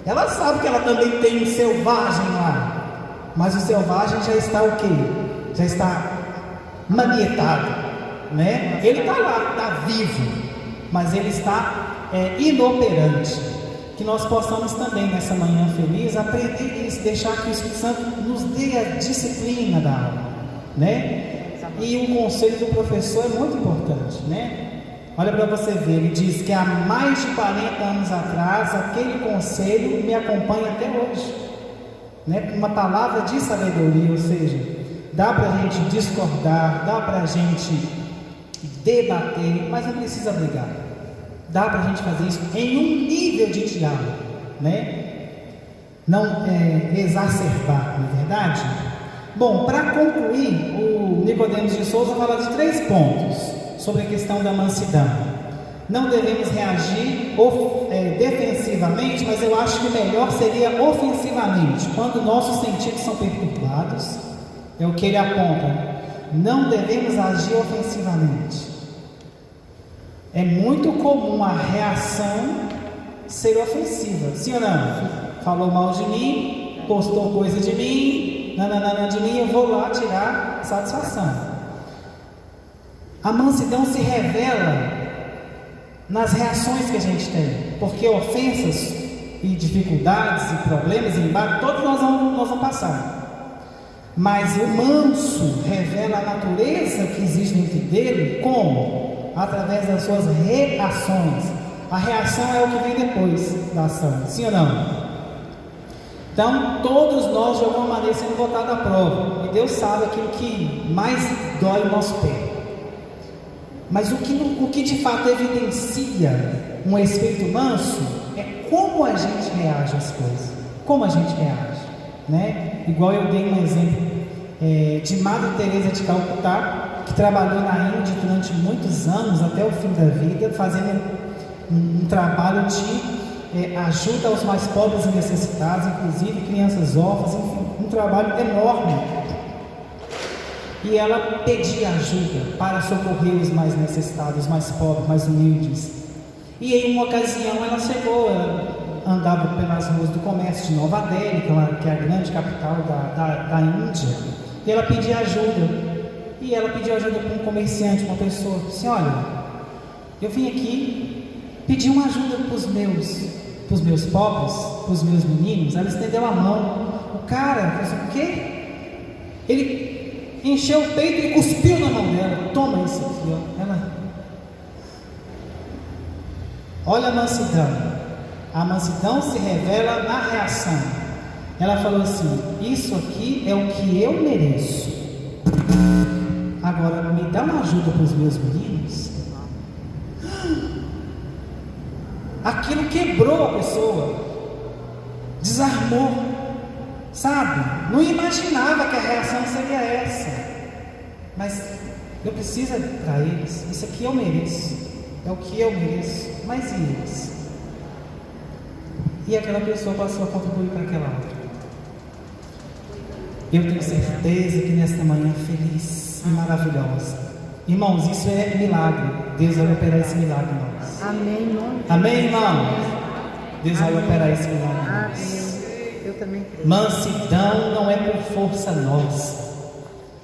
ela sabe que ela também tem um selvagem lá, mas o selvagem já está o quê? Já está manietado, né? Ele está lá, está vivo, mas ele está inoperante. Que nós possamos também nessa manhã feliz aprender isso, deixar que o Espírito Santo nos dê a disciplina da alma, né? E o conselho do professor é muito importante, né? Olha para você ver, ele diz que há mais de 40 anos atrás aquele conselho me acompanha até hoje, né? Uma palavra de sabedoria, ou seja, dá para a gente discordar, dá para a gente debater, mas não precisa brigar. Dá para a gente fazer isso em um nível de diálogo, né? Não exacerbar, não é verdade? Bom, para concluir, o Nicodemos de Souza fala de 3 pontos sobre a questão da mansidão. Não devemos reagir defensivamente, mas eu acho que o melhor seria ofensivamente, quando nossos sentidos são perturbados. É o que ele aponta. Não devemos agir ofensivamente. É muito comum a reação ser ofensiva, sim ou não? Falou mal de mim, postou coisa de mim, nananana de mim, eu vou lá tirar satisfação. A mansidão se revela nas reações que a gente tem, porque ofensas e dificuldades e problemas e embates, todos nós vamos passar. Mas o manso revela a natureza que existe dentro dele, como? Através das suas reações. A reação é o que vem depois da ação, sim ou não? Então, todos nós de alguma maneira sendo botados à prova, e Deus sabe aquilo que mais dói o nosso pé. Mas o que de fato evidencia um espírito manso é como a gente reage às coisas, como a gente reage, né? Igual eu dei um exemplo de Madre Teresa de Calcutá, que trabalhou na Índia durante muitos anos, até o fim da vida, fazendo um trabalho de ajuda aos mais pobres e necessitados, inclusive crianças órfãs, enfim, um trabalho enorme. E ela pedia ajuda para socorrer os mais necessitados, os mais pobres, mais humildes. E em uma ocasião ela chegou, andava pelas ruas do comércio de Nova Delhi, que é a grande capital da Índia, e ela pedia ajuda. E ela pediu ajuda para um comerciante, uma pessoa, disse: olha, eu vim aqui pedir uma ajuda para os meus pobres, para os meus meninos. Ela estendeu a mão. O cara falou assim: o quê? Ele encheu o peito e cuspiu na mão dela. Toma isso aqui, ó. Olha a mansidão. A mansidão se revela na reação. Ela falou assim: isso aqui é o que eu mereço. Agora me dá uma ajuda para os meus meninos. Aquilo quebrou a pessoa, desarmou, sabe? Não imaginava que a reação seria essa. Mas eu preciso para eles. Isso aqui eu mereço. É o que eu mereço. Mas e eles? E aquela pessoa passou a contribuir para aquela outra. Eu tenho certeza que nesta manhã feliz e maravilhosa, irmãos, isso é milagre. Deus vai operar esse milagre em nós. Amém, amém, irmãos? Deus vai operar esse milagre em nós. Eu também creio. Mansidão não é por força nossa,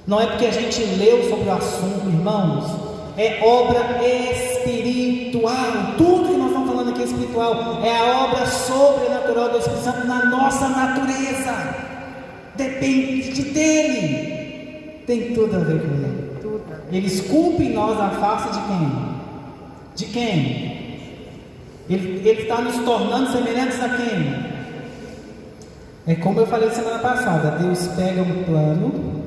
não é porque a gente leu sobre o assunto, irmãos. É obra espiritual. Tudo que nós estamos falando aqui é espiritual. É a obra sobrenatural do Espírito Santo na nossa natureza. Depende dele. Tem tudo a ver com ele. Ele esculpe em nós a face de quem? De quem? Ele está nos tornando semelhantes a quem? É como eu falei semana passada. Deus pega um plano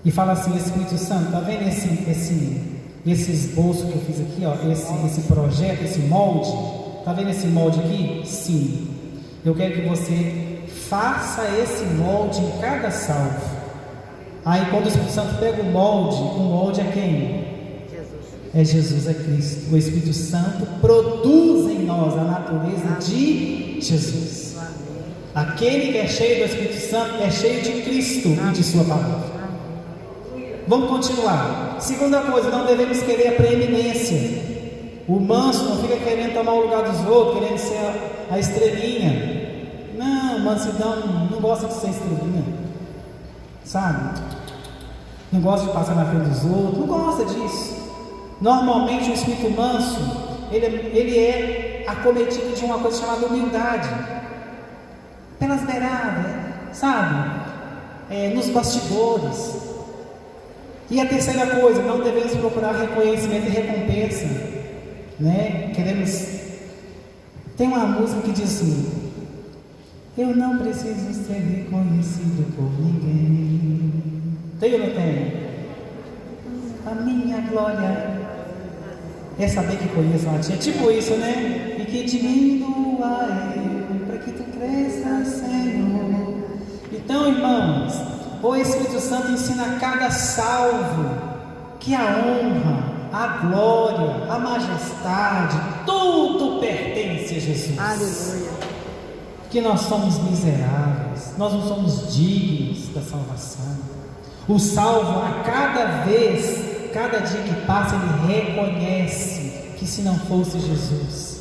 e fala assim: Espírito Santo, tá vendo esse esboço que eu fiz aqui, ó, esse projeto, esse molde? Tá vendo esse molde aqui? Sim. Eu quero que você faça esse molde em cada salvo. Aí quando o Espírito Santo pega o molde é quem? É Jesus, é Cristo. O Espírito Santo produz em nós a natureza de Jesus. Aquele que é cheio do Espírito Santo é cheio de Cristo e de sua palavra. Vamos continuar. Segunda coisa, não devemos querer a preeminência. O manso não fica querendo tomar o lugar dos outros, querendo ser a estrelinha. Não, mansidão não gosta de ser estrelinha, sabe? Não gosta de passar na frente dos outros, não gosta disso. Normalmente o espírito manso, ele é acometido de uma coisa chamada humildade, pelas beiradas, sabe? Nos bastidores. E a terceira coisa, não devemos procurar reconhecimento e recompensa, né? Tem uma música que diz assim: eu não preciso ser reconhecido por ninguém. Tem ou não tem? A minha glória é saber que conheço a ti. É tipo isso, né? E que diminua eu, para que tu cresça, Senhor. Então, irmãos, o Espírito Santo ensina a cada salvo que a honra, a glória, a majestade, tudo pertence a Jesus. Aleluia. Que nós somos miseráveis, nós não somos dignos da salvação. O salvo, a cada vez, cada dia que passa, ele reconhece que se não fosse Jesus,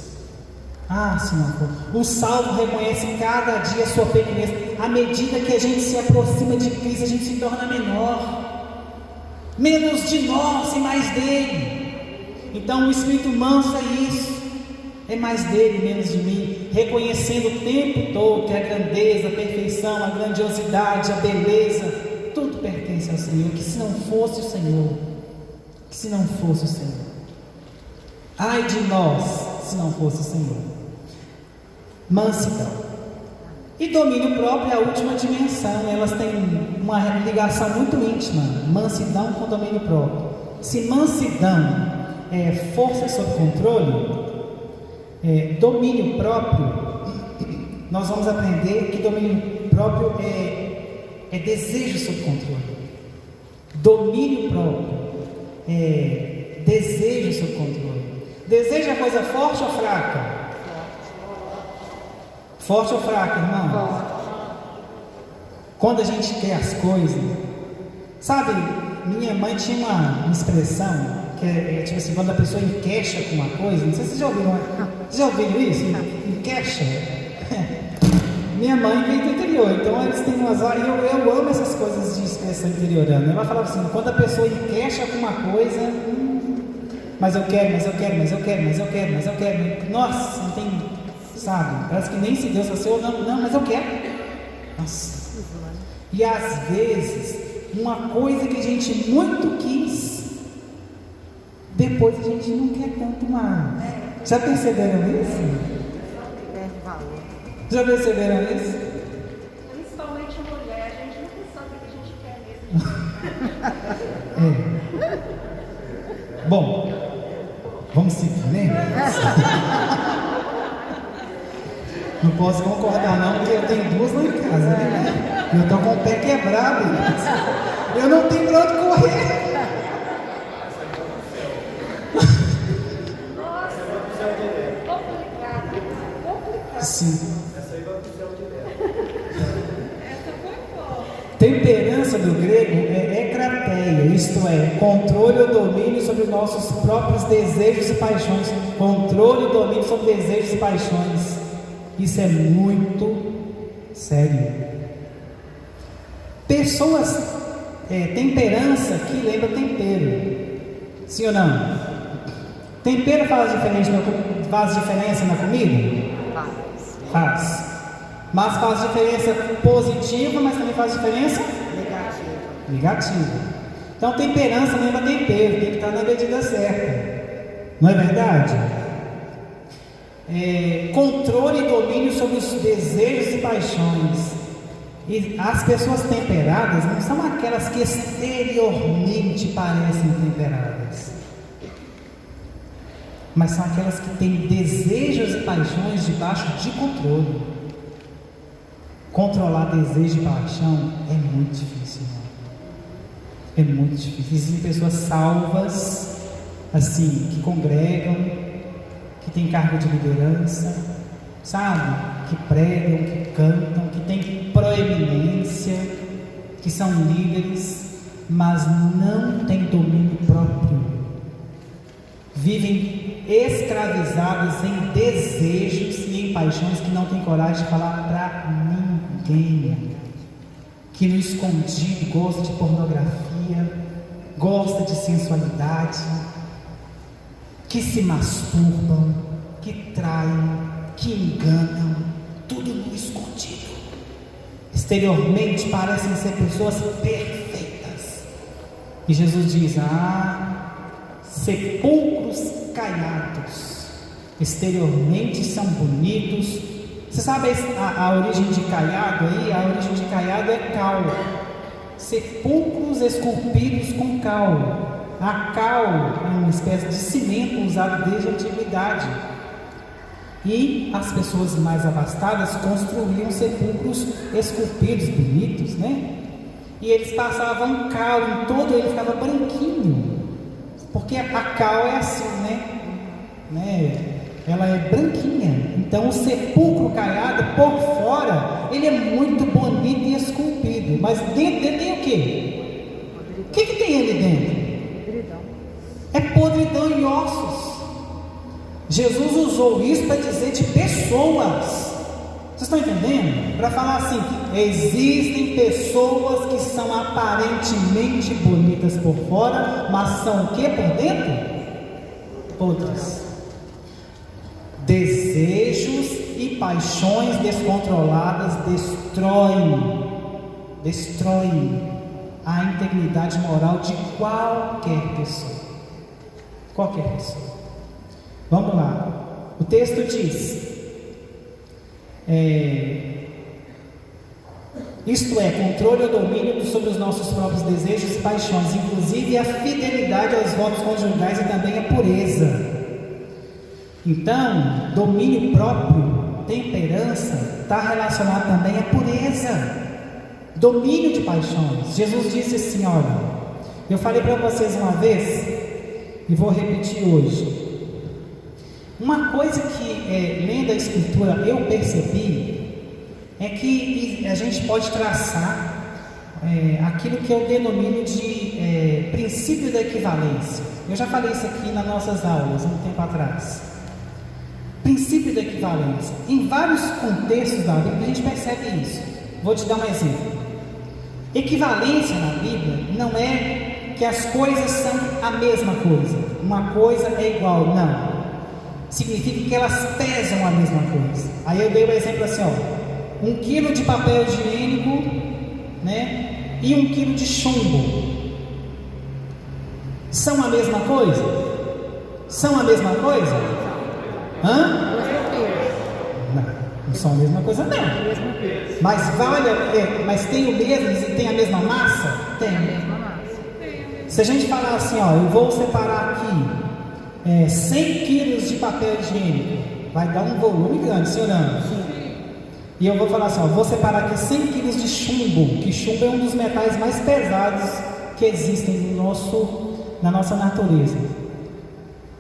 se não for, o salvo reconhece cada dia a sua pequenez. À medida que a gente se aproxima de Cristo, a gente se torna menor, menos de nós e mais dele. Então o espírito manso é isso, é mais dele, menos de mim, reconhecendo o tempo todo que a grandeza, a perfeição, a grandiosidade, a beleza, tudo pertence ao Senhor. Que se não fosse o Senhor, ai de nós se não fosse o Senhor. Mansidão e domínio próprio é a última dimensão. Elas têm uma ligação muito íntima, mansidão com domínio próprio. Se mansidão é força sob controle, domínio próprio, nós vamos aprender que domínio próprio é desejo sob controle. Domínio próprio é desejo sob controle. Desejo é coisa forte ou fraca? Forte ou fraca, irmão? Quando a gente quer as coisas, sabe, minha mãe tinha uma expressão que é tipo assim, quando a pessoa enquecha com uma coisa, não sei se vocês já ouviram isso? Enquecha? Minha mãe veio do interior, então eles têm umas horas, eu amo essas coisas de expressão interiorana. Ela falava assim: quando a pessoa enquecha com uma coisa, mas eu quero. Nossa, não tem, sabe? Parece que nem se Deus fosse eu, não, mas eu quero. Nossa. E às vezes, uma coisa que a gente muito quis, depois a gente não quer tanto mais. Já perceberam isso? Já perceberam isso? Principalmente mulher, a gente não sabe o que a gente quer mesmo. Bom, vamos seguir, né? Não posso concordar não, porque eu tenho duas lá em casa, né? Eu estou com o pé quebrado, eu não tenho para onde correr. Nossa, complicado. Sim. Essa aí vai pro céu direto. Essa foi forte. Temperança do grego é ekrateia, isto é, controle ou domínio sobre os nossos próprios desejos e paixões. Controle e domínio sobre desejos e paixões. Isso é muito sério. Pessoas, temperança que lembra tempero. Sim ou não? Tempero faz diferença na comida? Faz. Mas faz diferença positiva, mas também faz diferença negativa. Então temperança lembra tempero, tem que estar na medida certa. Não é verdade? Controle e domínio sobre os desejos e paixões. E as pessoas temperadas não são aquelas que exteriormente parecem temperadas, mas são aquelas que têm desejos e paixões debaixo de controle. Controlar desejo e paixão é muito difícil, irmão. É muito difícil. Existem pessoas salvas, assim, que congregam, que têm cargo de liderança, sabe? Que pregam, que cantam, que têm proeminência, que são líderes, mas não têm domínio próprio. Vivem escravizados em desejos e em paixões que não têm coragem de falar para ninguém. Que no escondido gosta de pornografia, gosta de sensualidade, que se masturbam, que traem, que enganam, tudo no escondido. Exteriormente parecem ser pessoas perfeitas. E Jesus diz: sepulcros caiados, exteriormente são bonitos. Você sabe a origem de caiado aí? A origem de caiado é cal. Sepulcros esculpidos com cal. A cal é uma espécie de cimento usado desde a antiguidade. E as pessoas mais abastadas construíam sepulcros esculpidos, bonitos, né? E eles passavam cal em todo, ele ficava branquinho. Porque a cal é assim, né? Ela é branquinha. Então o sepulcro caiado por fora, ele é muito bonito e esculpido. Mas dentro dele tem o quê? O que tem ali dentro? É podridão e ossos. Jesus usou isso para dizer de pessoas. Vocês estão entendendo? Para falar assim: existem pessoas que são aparentemente bonitas por fora, mas são o que por dentro? Podres. Desejos e paixões descontroladas destroem a integridade moral de qualquer pessoa. Qualquer pessoa. Vamos lá. O texto diz: isto é, controle ou domínio sobre os nossos próprios desejos e paixões, inclusive a fidelidade aos votos conjugais e também a pureza. Então, domínio próprio, temperança, está relacionado também à pureza, domínio de paixões. Jesus disse assim: olha, eu falei para vocês uma vez e vou repetir hoje. Uma coisa que, lendo a Escritura, eu percebi é que a gente pode traçar aquilo que eu denomino de princípio da equivalência. Eu já falei isso aqui nas nossas aulas, um tempo atrás. Princípio da equivalência. Em vários contextos da Bíblia a gente percebe isso. Vou te dar um exemplo. Equivalência na Bíblia não é que as coisas são a mesma coisa. Uma coisa é igual, não. Significa que elas pesam a mesma coisa. Aí eu dei um exemplo assim, 1 quilo de papel higiênico, né, e 1 quilo de chumbo. São a mesma coisa? São a mesma coisa? Hã? Não são a mesma coisa, não. Mas mas tem o mesmo, tem a mesma massa? Tem. Se a gente falar assim, eu vou separar aqui 100 quilos de papel higiênico, vai dar um volume grande, sim ou não? Sim. E eu vou falar assim, vou separar aqui 100 quilos de chumbo, que chumbo é um dos metais mais pesados que existem na nossa natureza.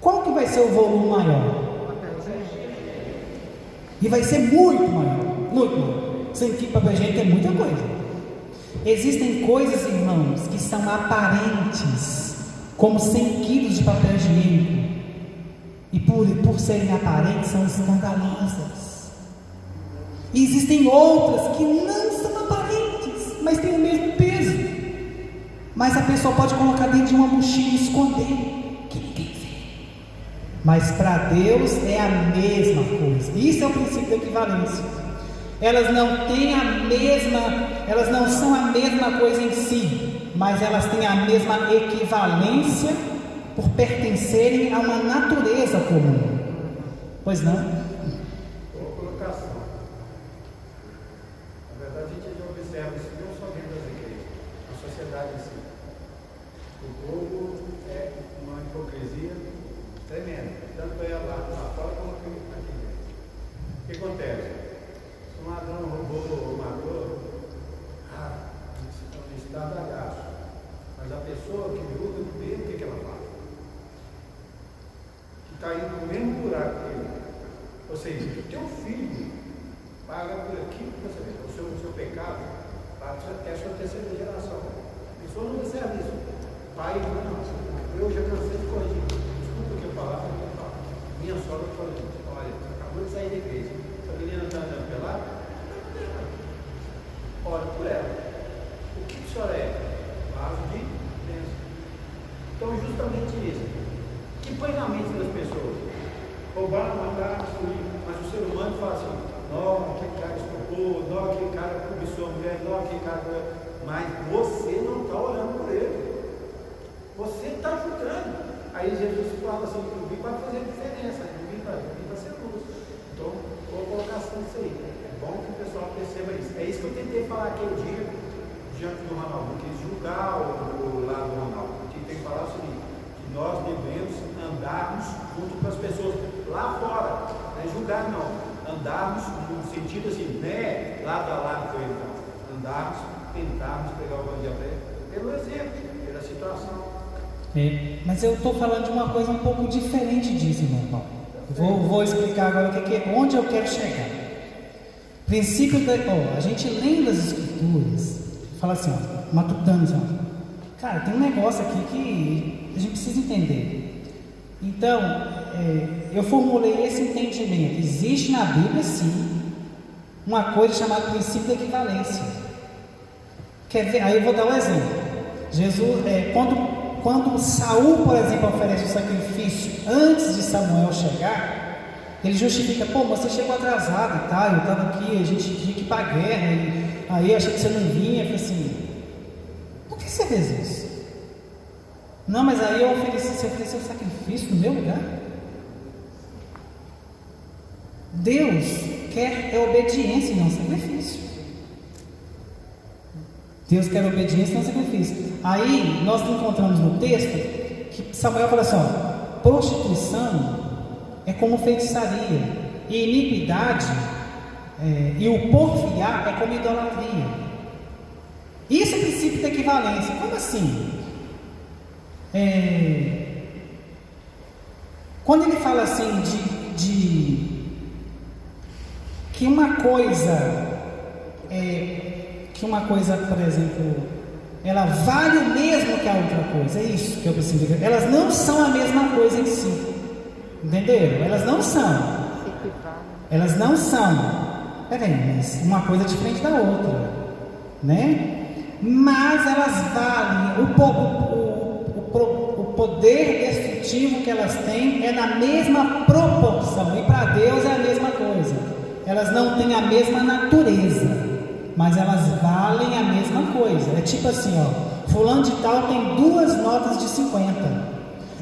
Qual que vai ser o volume maior? E vai ser muito maior, muito maior. 100 quilos de papel higiênico é muita coisa. Existem coisas, irmãos, que são aparentes, como 100 quilos de papel higiênico, e por serem aparentes são escandalosas. E existem outras que não são aparentes, mas têm o mesmo peso, mas a pessoa pode colocar dentro de uma mochila e esconder, que ninguém vê. Mas para Deus é a mesma coisa. Isso é o princípio da equivalência. Elas não são a mesma coisa em si, mas elas têm a mesma equivalência por pertencerem a uma natureza comum. Pois não? Boa colocação. Na verdade, a gente observa acontece? Se um ladrão roubou ou matou, isso dá bagaço. Mas a pessoa que luta do bem, o que ela faz? Que está indo no mesmo buraco que ele. Ou seja, o teu filho paga por aquilo que você fez. O seu pecado é a sua terceira geração. A pessoa não recebe isso. Pai, não, eu já cansei de corrigir. Desculpa o que eu falava, minha sogra falou: olha, você acabou de sair da igreja. Essa menina está andando pelada? Ora por ela. O que o senhor é? Vaso de bênção. Então, justamente isso. Que põe na mente das pessoas: roubar, matar, destruir. Mas o ser humano fala assim: não, aquele cara estupou, não, aquele cara cobiçou a mulher, não, aquele cara. Mas você não está orando por ele. Você está julgando. Aí Jesus fala assim: eu vim para fazer diferença, eu vim para ser luz. Então, vou colocar assim isso aí. É bom que o pessoal perceba isso. É isso que eu tentei falar aquele dia diante do Ronaldo. Eu quis julgar o lado do Ronaldo. Eu tentei falar o seguinte: que nós devemos andarmos junto com as pessoas lá fora. Não é julgar, não. Andarmos no sentido assim, né? Lado a lado com ele. Não. Andarmos, tentarmos pegar o evangelho pelo exemplo, pela situação. Mas eu estou falando de uma coisa um pouco diferente disso, irmão Paulo. Vou explicar agora onde eu quero chegar. Princípio a gente lendo as escrituras, fala assim, ó, matutando assim, ó, cara, tem um negócio aqui que a gente precisa entender. Então, eu formulei esse entendimento. Existe na Bíblia, sim, uma coisa chamada princípio da equivalência. Quer ver? Aí eu vou dar um exemplo. Jesus, quando Saul, por exemplo, oferece o sacrifício antes de Samuel chegar, ele justifica: pô, mas você chegou atrasado e tal, eu estava aqui, a gente tinha que ir para a guerra, e aí eu achei que você não vinha. Eu falei assim: por que você fez isso? Não, mas aí você ofereceu o sacrifício no meu lugar. Deus quer obediência e não sacrifício. Deus quer obediência e não sacrifício. Aí nós encontramos no texto que Samuel fala assim: ó, prostituição é como feitiçaria, e iniquidade e o porfiar é como idolatria. Isso é o princípio da equivalência. Como assim? Quando ele fala assim que uma coisa, por exemplo, ela vale o mesmo que a outra coisa, é isso que eu preciso dizer. Elas não são a mesma coisa em si, entenderam? Elas não são. Peraí, mas uma coisa é diferente da outra, né? Mas elas valem, o poder destrutivo que elas têm é na mesma proporção, e para Deus é a mesma coisa. Elas não têm a mesma natureza, mas elas valem a mesma coisa. É tipo assim, ó, fulano de tal tem 2 notas de 50,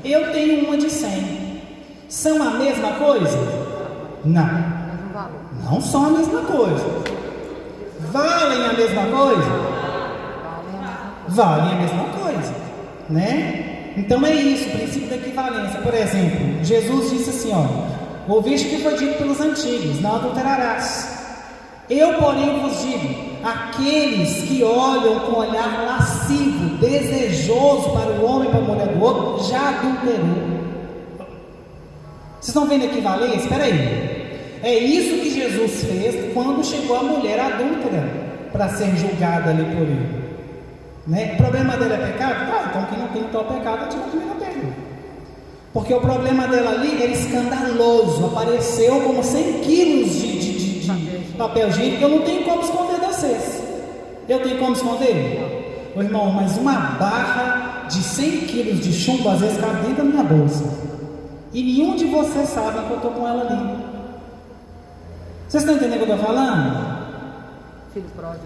eu tenho uma de 100. São a mesma coisa? Não são a mesma coisa. Valem a mesma coisa? Valem a mesma coisa, né? Então é isso, o princípio da equivalência. Por exemplo, Jesus disse assim, ó: ouviste que foi dito pelos antigos: não adulterarás. Eu, porém, vos digo: aqueles que olham com olhar lascivo, desejoso para o homem e para a mulher do outro, já adulterou. Vocês estão vendo a equivalência? Espera aí. É isso que Jesus fez quando chegou a mulher adúltera para ser julgada ali por ele, né? O problema dela é pecado? Então quem não tem tal pecado, atira a primeira pedra. Porque o problema dela ali era escandaloso. Apareceu como 100 quilos de papel higiênico. Eu não tenho como esconder vocês. Eu tenho como esconder? Ô irmão, mas uma barra de 100 quilos de chumbo às vezes cabe dentro da minha bolsa, e nenhum de vocês sabe que eu estou com ela ali. Vocês estão entendendo o que eu estou falando? Filho pródigo.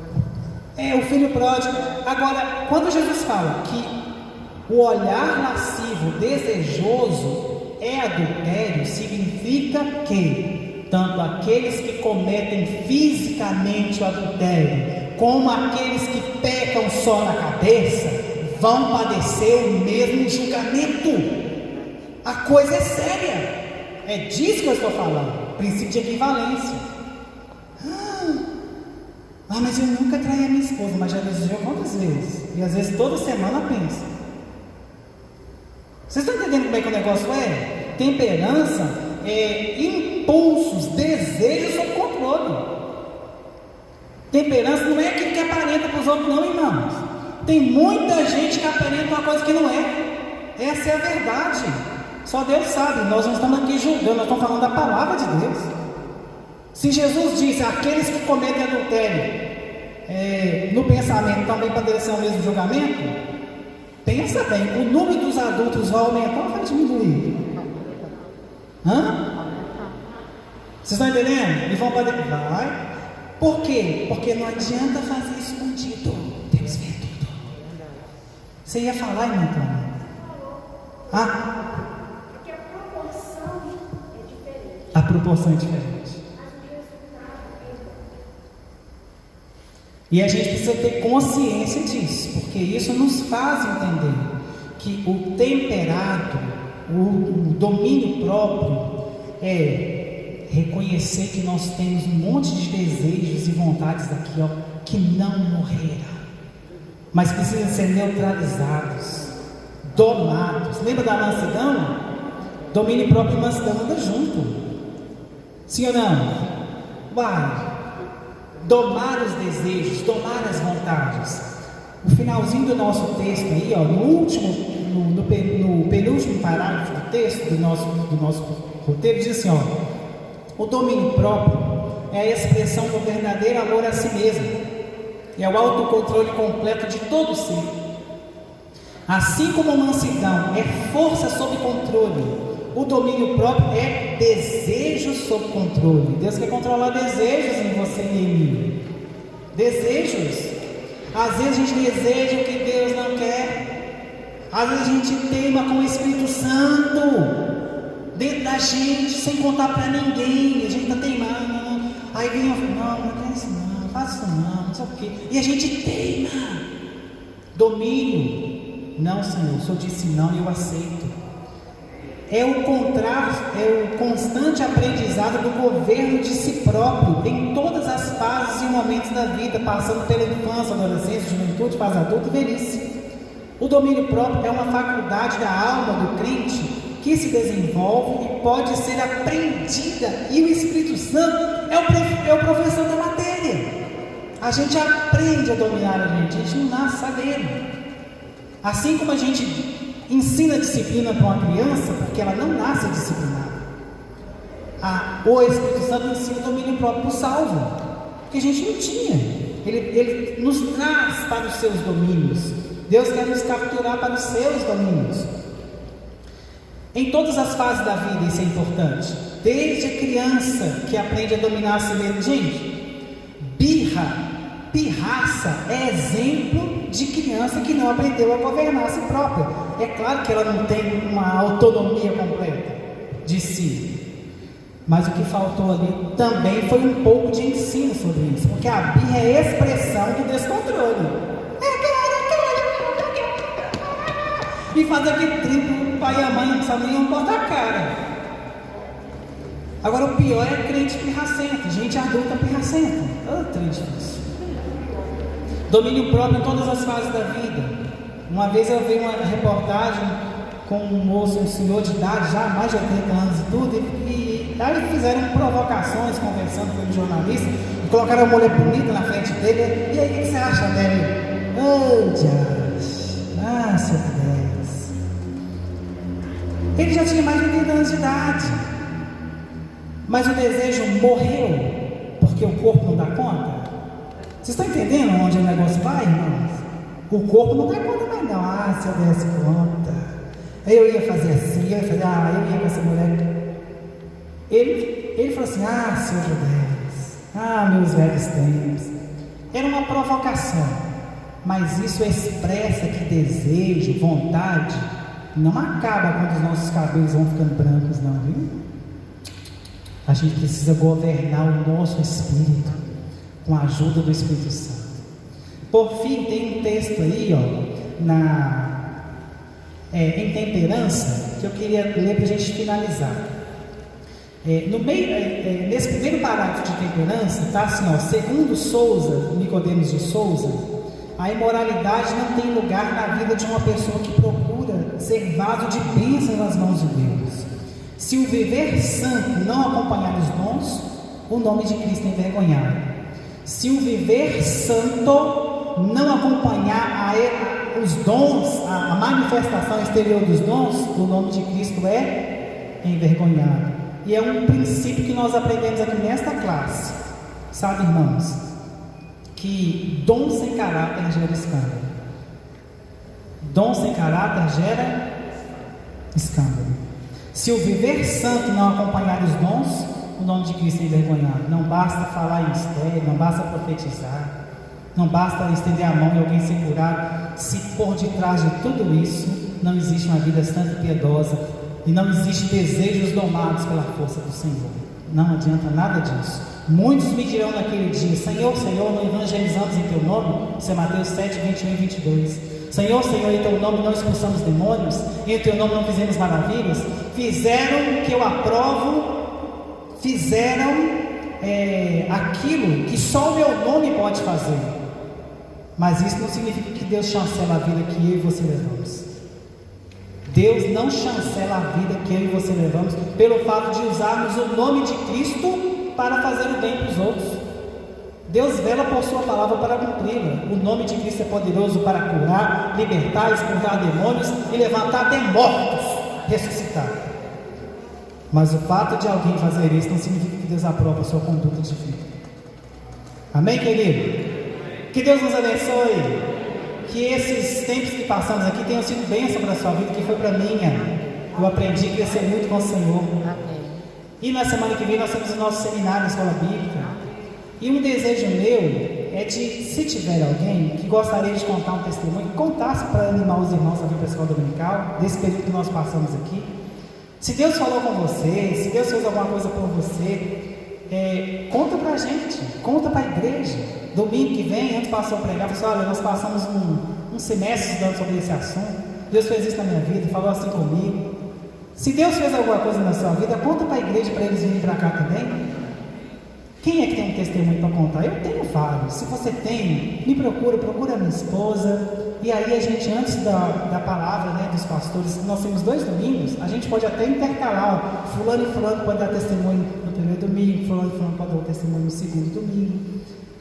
O filho pródigo. Agora, quando Jesus fala que o olhar lascivo, desejoso é adultério, significa que tanto aqueles que cometem fisicamente o adultério, como aqueles que pecam só na cabeça, vão padecer o mesmo julgamento. A coisa é séria. É disso que eu estou falando. Princípio de equivalência. Ah, mas eu nunca traí a minha esposa, mas já desejou quantas vezes? E às vezes toda semana pensa. Vocês estão entendendo como é que o negócio é? Temperança é impulsos, desejos sob controle. Temperança não é aquilo que aparenta para os outros, não, irmãos. Tem muita gente que aparenta uma coisa que não é. Essa é a verdade. Só Deus sabe. Nós não estamos aqui julgando, nós estamos falando da palavra de Deus. Se Jesus disse: aqueles que cometem adultério no pensamento também padecerão o mesmo julgamento, pensa bem, o número dos adultos vai aumentar ou vai diminuir? Vocês estão entendendo? Eles vão padecer. Vai. Por quê? Porque não adianta fazer escondido. Deus vê tudo. Você ia falar, irmão Antônio? Porque a proporção é diferente. A proporção é diferente. E a gente precisa ter consciência disso, porque isso nos faz entender que o temperado, o domínio próprio, é reconhecer que nós temos um monte de desejos e vontades aqui, que não morreram, mas precisam ser neutralizados, domados. Lembra da mansidão? Domínio próprio e mansidão andam junto. Sim ou não? Vai. Domar os desejos, domar as vontades. O finalzinho do nosso texto aí, no penúltimo parágrafo do texto do nosso roteiro, diz assim: o domínio próprio é a expressão do verdadeiro amor a si mesmo, é o autocontrole completo de todo o ser. Assim como a mansidão é força sob controle, o domínio próprio é desejo sob controle. Deus quer controlar desejos em você e em mim. Desejos. Às vezes a gente deseja o que Deus não quer. Às vezes a gente teima com o Espírito Santo dentro da gente, sem contar para ninguém. A gente está teimando. Aí vem não quer isso não, faz isso não sei o quê. E a gente teima. Domínio. Não, Senhor, o Senhor disse não e eu aceito. É o contrário, é o constante aprendizado do governo de si próprio em todas as fases e momentos da vida, passando pela infância, adolescência, juventude, fase adulta e velhice. O domínio próprio é uma faculdade da alma do crente que se desenvolve e pode ser aprendida, e o Espírito Santo é o professor da matéria. A gente aprende a dominar a gente não nasce sabendo. Assim como a gente ensina disciplina para uma criança, porque ela não nasce disciplinada. O Espírito Santo ensina o domínio próprio para o salvo, que a gente não tinha. Ele nos traz para os seus domínios. Deus quer nos capturar para os seus domínios. Em todas as fases da vida isso é importante. Desde a criança que aprende a dominar a si mesmo. Gente, pirraça é exemplo de criança que não aprendeu a governar a si própria. É claro que ela não tem uma autonomia completa de si, mas o que faltou ali também foi um pouco de ensino sobre isso, porque a birra é a expressão do descontrole. E faz aquele triplo, o pai e a mãe não sabem nem botar a cara. Agora o pior é crente pirracento, gente adulta pirracenta. Difícil. Domínio próprio em todas as fases da vida. Uma vez eu vi uma reportagem com um moço, um senhor de idade, já mais de 80 anos e tudo, e aí fizeram provocações, conversando com o jornalista, e colocaram uma mulher bonita na frente dele. E aí, o que você acha dele? Seu Deus. Ele já tinha mais de 80 anos de idade, mas o desejo morreu, porque o corpo não dá conta. Vocês estão entendendo onde o negócio vai, irmãos? O corpo não dá conta mais não. Se eu desse conta, eu ia fazer assim, eu ia com essa mulher. Ele falou assim: Senhor Deus, meus velhos tempos. Era uma provocação, mas isso expressa que desejo, vontade, não acaba quando os nossos cabelos vão ficando brancos, não, viu? A gente precisa governar o nosso espírito com a ajuda do Espírito Santo. Por fim, tem um texto aí, em temperança, que eu queria ler para a gente finalizar. Nesse primeiro parágrafo de temperança, está assim, ó, segundo Souza, Nicodemos de Souza, a imoralidade não tem lugar na vida de uma pessoa que procura ser vaso de bênção nas mãos de Deus. Se o viver santo não acompanhar os dons, o nome de Cristo é envergonhado. Se o viver santo não acompanhar os dons, a manifestação exterior dos dons, o nome de Cristo é envergonhado. E é um princípio que nós aprendemos aqui nesta classe, sabe, irmãos? Que dom sem caráter gera escândalo. Dom sem caráter gera escândalo. Se o viver santo não acompanhar os dons, o nome de Cristo é envergonhado. Não basta falar em mistério, não basta profetizar, não basta estender a mão e alguém ser curado, se por detrás de tudo isso não existe uma vida santa e piedosa, e não existe desejos domados pela força do Senhor. Não adianta nada disso. Muitos me dirão naquele dia: Senhor, Senhor, não evangelizamos em Teu nome? Isso é Mateus 7, 21 e 22. Senhor, Senhor, em Teu nome não expulsamos demônios, em Teu nome não fizemos maravilhas. Fizeram o que eu aprovo, fizeram aquilo que só o meu nome pode fazer. Mas isso não significa que Deus chancela a vida que eu e você levamos. Deus não chancela a vida que eu e você levamos pelo fato de usarmos o nome de Cristo para fazer o bem para os outros. Deus vela por sua palavra para cumpri-la. O nome de Cristo é poderoso para curar, libertar, expulsar demônios e levantar até mortos, ressuscitar. Mas o fato de alguém fazer isso não significa que Deus aprova a sua conduta de vida. Amém, querido? Que Deus nos abençoe. Que esses tempos que passamos aqui tenham sido bênção para a sua vida, que foi para a minha. Eu aprendi a crescer muito com o Senhor. Amém. E na semana que vem nós temos o nosso seminário na Escola Bíblica. E um desejo meu é de, se tiver alguém que gostaria de contar um testemunho, que contasse para animar os irmãos a vir para a Escola Dominical, desse período que nós passamos aqui. Se Deus falou com você, se Deus fez alguma coisa por você, conta para a gente, conta para a igreja. Domingo que vem, antes passou a pregar, falou assim: olha, nós passamos um semestre estudando sobre esse assunto, Deus fez isso na minha vida, falou assim comigo. Se Deus fez alguma coisa na sua vida, conta para a igreja, para eles virem para cá também. Quem é que tem um testemunho para contar? Eu tenho vários. Se você tem, me procura a minha esposa. E aí a gente, antes da palavra, né, dos pastores, nós temos 2 domingos, a gente pode até intercalar, fulano e fulano pode dar testemunho no primeiro domingo, fulano e fulano pode dar testemunho no segundo domingo,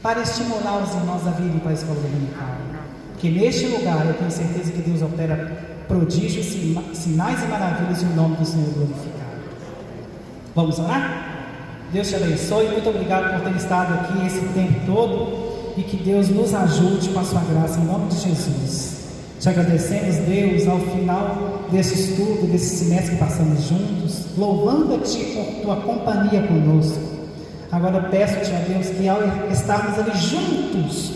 para estimular os irmãos a virem para a escola dominical. Porque neste lugar eu tenho certeza que Deus opera prodígios, sinais e maravilhas, e o nome do Senhor glorificado. Vamos orar? Deus te abençoe, muito obrigado por ter estado aqui esse tempo todo, e que Deus nos ajude com a sua graça, em nome de Jesus. Te agradecemos, Deus, ao final desse estudo, desse semestre que passamos juntos, louvando-te por tua companhia conosco. Agora peço-te, a Deus, que ao estarmos ali juntos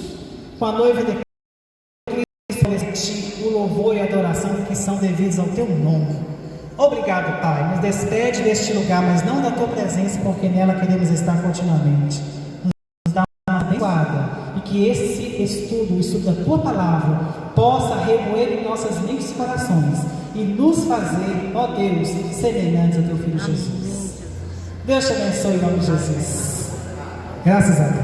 com a noiva de Cristo, o louvor e a adoração que são devidos ao teu nome. Obrigado, Pai. Nos despede deste lugar, mas não da tua presença, porque nela queremos estar continuamente. Nos dá uma abençoada, e que esse estudo, o estudo da tua palavra, possa remoer em nossas mentes e corações e nos fazer, ó Deus, semelhantes a teu Filho Jesus. Deus te abençoe em nome de Jesus. Graças a Deus.